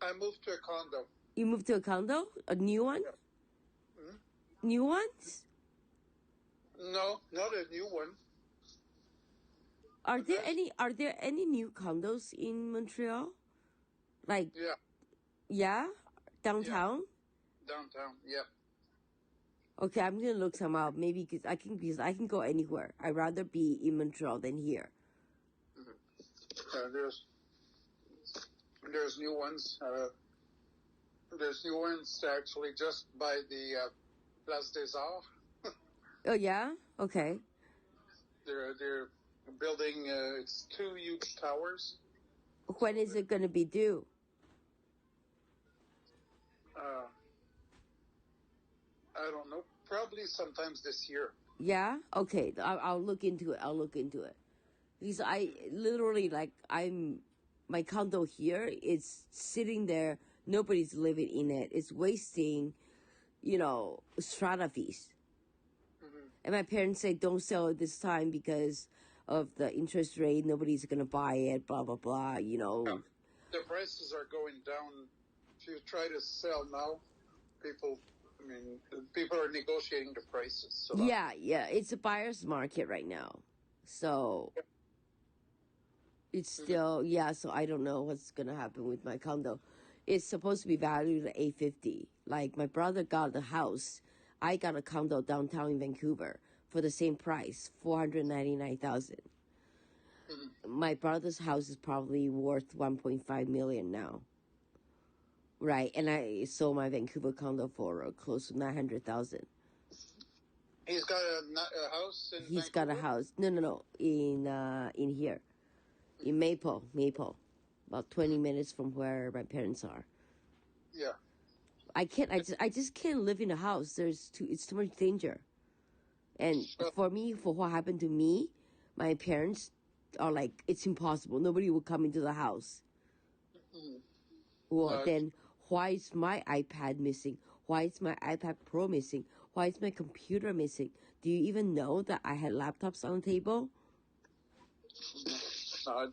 I moved to a condo. You moved to a condo? A new one? Yeah. Hmm? New ones? No, not a new one. Are there any new condos in Montreal? Like yeah? Downtown? Yeah. Downtown, yeah. Okay, I'm gonna look some up. Maybe because I can go anywhere. I'd rather be in Montreal than here. There's new ones. There's new ones actually just by the Place des Arts. Oh yeah, okay. They're building. It's 2 huge towers. When is it gonna be due? I don't know. Probably sometimes this year. Yeah. Okay. I'll look into it. Because I literally my condo here is sitting there. Nobody's living in it. It's wasting, strata fees. And my parents say don't sell it this time because of the interest rate. Nobody's gonna buy it. Blah blah blah. Yeah. The prices are going down. If you try to sell now, people are negotiating the prices. So yeah, it's a buyer's market right now. So it's still, so I don't know what's going to happen with my condo. It's supposed to be valued at $850. Like my brother got a house. I got a condo downtown in Vancouver for the same price, $499,000. My brother's house is probably worth $1.5 million now. Right, and I sold my Vancouver condo for close to $900,000. He's got a house in He's Vancouver? got a house. No. In here, in Maple, about 20 minutes from where my parents are. Yeah. I just can't live in a house. It's too much danger. And for what happened to me, my parents are like, it's impossible. Nobody will come into the house. Well, then why is my iPad missing? Why is my iPad Pro missing? Why is my computer missing? Do you even know that I had laptops on the table? It's, I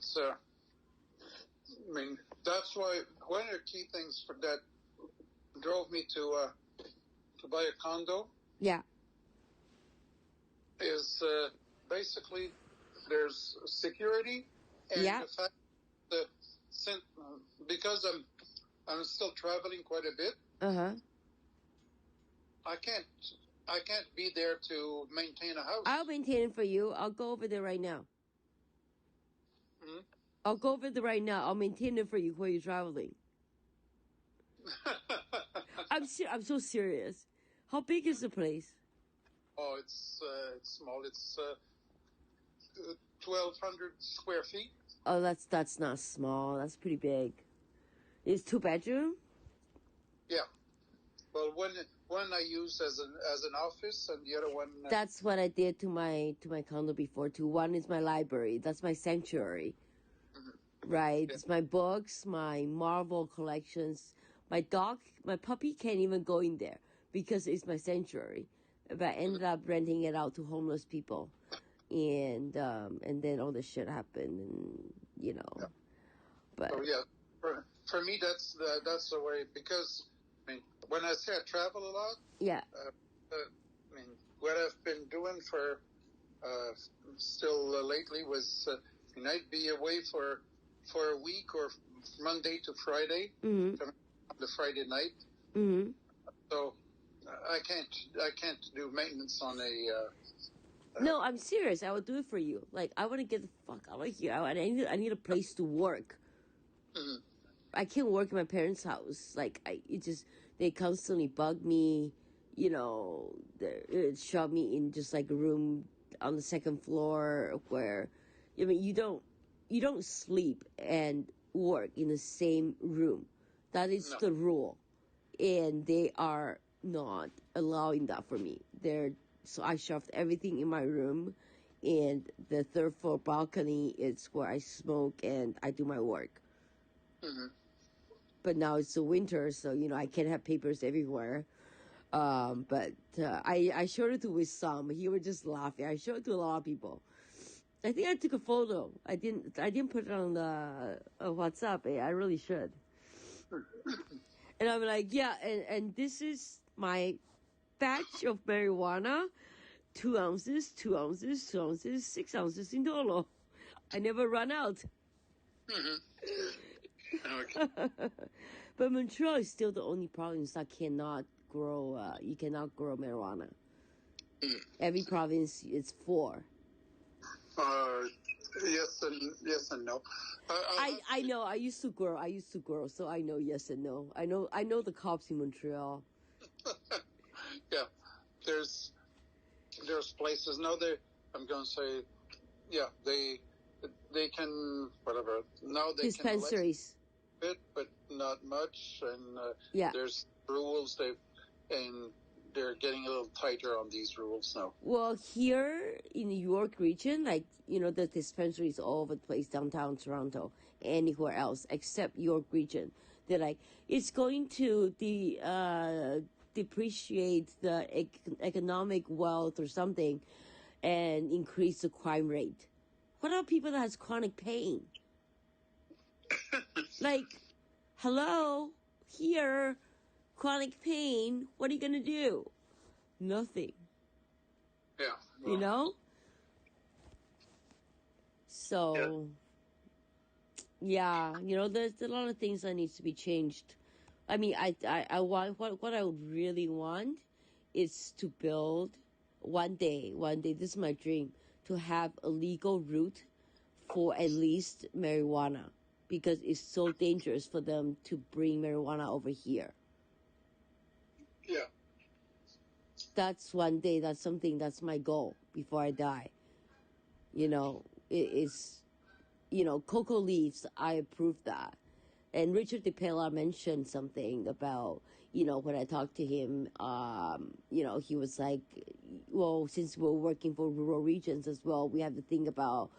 mean, that's why one of the key things that drove me to buy a condo. Yeah. Is basically there's security and Yeah. the fact that because I'm still traveling quite a bit. I can't be there to maintain a house. I'll maintain it for you. I'll go over there right now. I'll go over there right now. I'll maintain it for you while you're traveling. I'm so serious. How big is the place? Oh, it's small. It's 1,200 square feet. Oh, that's not small. That's pretty big. It's 2-bedroom? Yeah. Well, one I use as an office, and the other one. That's what I did to my condo before too. One is my library. That's my sanctuary. Right. Yeah. It's my books, my Marvel collections. My dog, my puppy can't even go in there because it's my sanctuary. But I ended up renting it out to homeless people, and then all this shit happened, and you know. Yeah. But so yeah, for me that's the way, because I mean when I say I travel a lot. Yeah. I mean what I've been doing for still lately was I'd be away for a week or Monday to Friday, mm-hmm. the Friday night. Mm-hmm. So I can't do maintenance on a. No, I'm serious. I will do it for you. Like, I want to get the fuck out of here. I need a place to work. Mm-hmm. I can't work in my parents' house. Like, they constantly bug me. You know, they shove me in just like a room on the second floor where, I mean, you don't sleep and work in the same room. That is the rule, and they are not allowing that for me. So I shoved everything in my room, and the third floor balcony is where I smoke and I do my work. Mm-hmm. But now it's the winter, so I can't have papers everywhere. But I showed it to Wissam. He was just laughing. I showed it to a lot of people. I think I took a photo. I didn't put it on the WhatsApp. I really should. And I'm like, yeah, and this is my batch of marijuana, 2 ounces, 2 ounces, 2 ounces, 6 ounces in total. I never run out. Okay. But Montreal is still the only province that cannot grow. You cannot grow marijuana. Every province is 4. Yes and no. I know. I used to grow. So I know yes and no. I know the cops in Montreal. Yeah, there's places now. I'm going to say, yeah, they can whatever. Now they dispensaries. Can bit, but not much, and yeah, there's rules. They're getting a little tighter on these rules now. Well, here in the York region, like, the dispensaries all over the place, downtown Toronto, anywhere else except York region. They're like, it's going to depreciate the economic wealth or something and increase the crime rate. What about people that has chronic pain? Like, hello, here, chronic pain, what are you going to do? Nothing. Yeah. Well, So, yeah, there's a lot of things that needs to be changed. I mean, I want, what I would really want is to build one day, this is my dream, to have a legal route for at least marijuana, because it's so dangerous for them to bring marijuana over here. Yeah. That's one day, that's my goal before I die. It's, cocoa leaves, I approve that. And Richard DePella mentioned something about, when I talked to him, he was like, well, since we're working for rural regions as well, we have to think about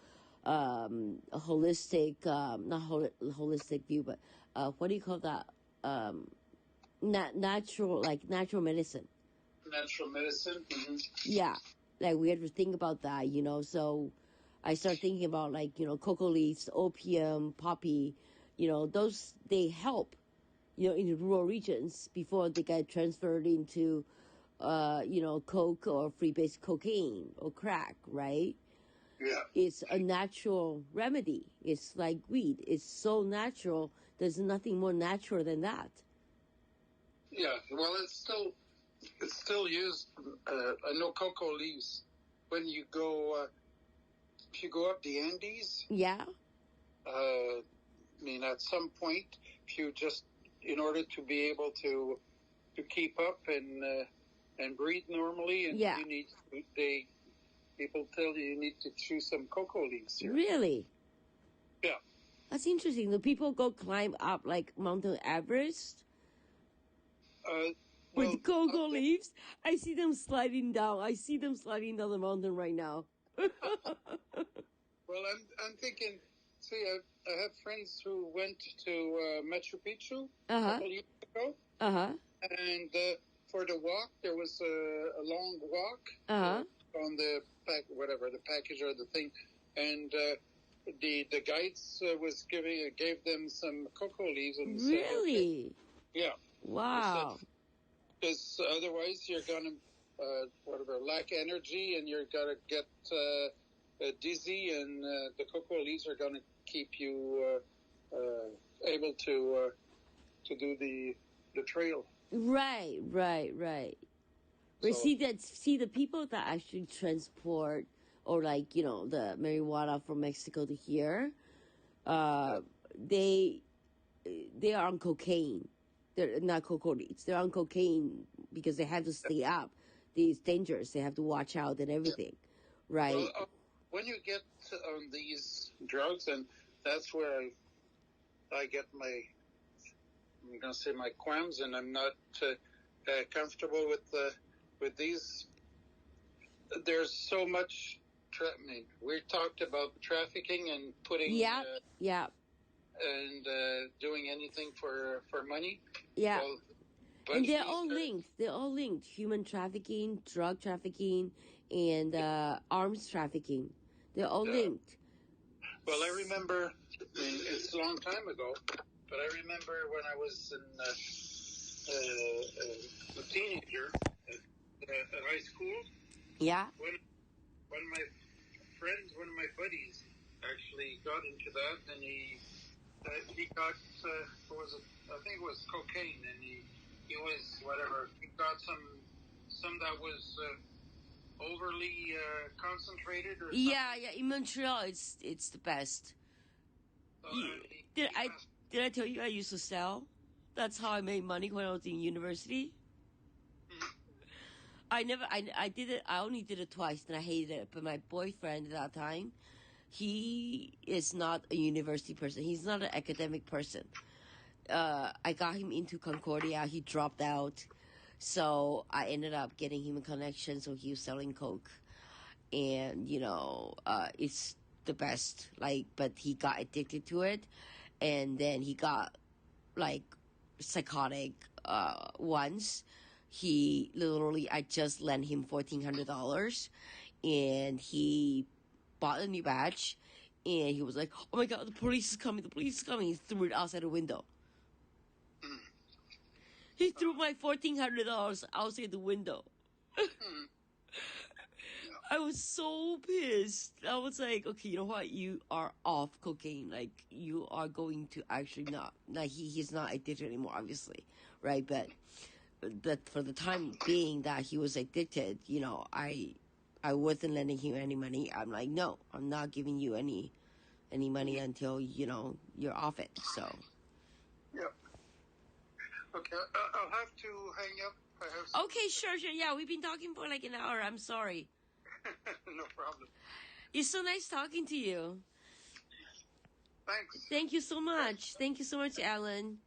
holistic, not holistic view, but what do you call that? Natural, like natural medicine. Natural medicine. Mm-hmm. Yeah, like we have to think about that, you know. So I start thinking about like, you know, cocoa leaves, opium, poppy, you know, those, they help, you know, in the rural regions before they get transferred into, you know, coke or free-base cocaine or crack, right? Yeah. It's a natural remedy. It's like weed. It's so natural. There's nothing more natural than that. Yeah. Well, it's still used. I know cocoa leaves. When you go, if you go up the Andes, Yeah. I mean, at some point, if you just, in order to be able to keep up and breathe normally, and Yeah. you need people tell you need to chew some cocoa leaves here. Really? Yeah. That's interesting. The people go climb up like Mountain Everest with cocoa leaves. I see them sliding down. I see them sliding down the mountain right now. Well, I'm thinking. See, I have friends who went to Machu Picchu a couple years ago, and for the walk, there was a long walk on the package or the thing, and the guides gave them some cocoa leaves and really? Said, yeah. Wow. Because otherwise you're gonna lack energy and you're gonna get dizzy, and the cocoa leaves are gonna keep you able to do the trail. Right. So, see the people that actually transport or like, you know, the marijuana from Mexico to here, they are on cocaine. They're not cocoa leaves. They're on cocaine because they have to stay up. It's dangerous. They have to watch out and everything, right? Well, when you get on these drugs, and that's where I get I'm going to say my qualms, and I'm not comfortable with these. There's so much. We talked about trafficking and putting. And doing anything for money. Yeah. Well, and they're all linked. They're all linked. Human trafficking, drug trafficking, and arms trafficking. They're all linked. Well, I remember, it's a long time ago, but I remember when I was a teenager at high school. Yeah. When my friends, one of my buddies, actually got into that, and he got I think it was cocaine, and he was whatever. He got some that was overly concentrated or something. Yeah. In Montreal, it's the best. Did I tell you I used to sell? That's how I made money when I was in university. I did it. I only did it twice, and I hated it. But my boyfriend at that time, he is not a university person. He's not an academic person. I got him into Concordia. He dropped out. So I ended up getting him a connection. So he was selling coke. And, you know, it's the best. But he got addicted to it. And then he got, psychotic once. I just lent him $1,400. And he bought a new badge, and he was like, "Oh my God, the police is coming! The police is coming!" He threw it outside the window. He threw my $1,400 outside the window. I was so pissed. I was like, "Okay, you know what? You are off cocaine. Like, you are going to actually not. Like, he's not addicted anymore, obviously, right? But for the time being that he was addicted, you know, I wasn't lending him any money. I'm like, no, I'm not giving you any money until, you know, you're off it. So. Yeah. Okay, I'll have to hang up. Okay, sure. Yeah, we've been talking for like an hour. I'm sorry. No problem. It's so nice talking to you. Thanks. Thank you so much. Thank you so much, Alain.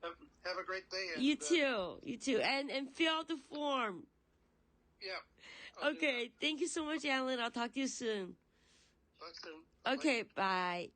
Have a great day. You too. And fill out the form. Yeah. Okay. Thank you so much, Alain. I'll talk to you soon. Talk soon. Okay, bye.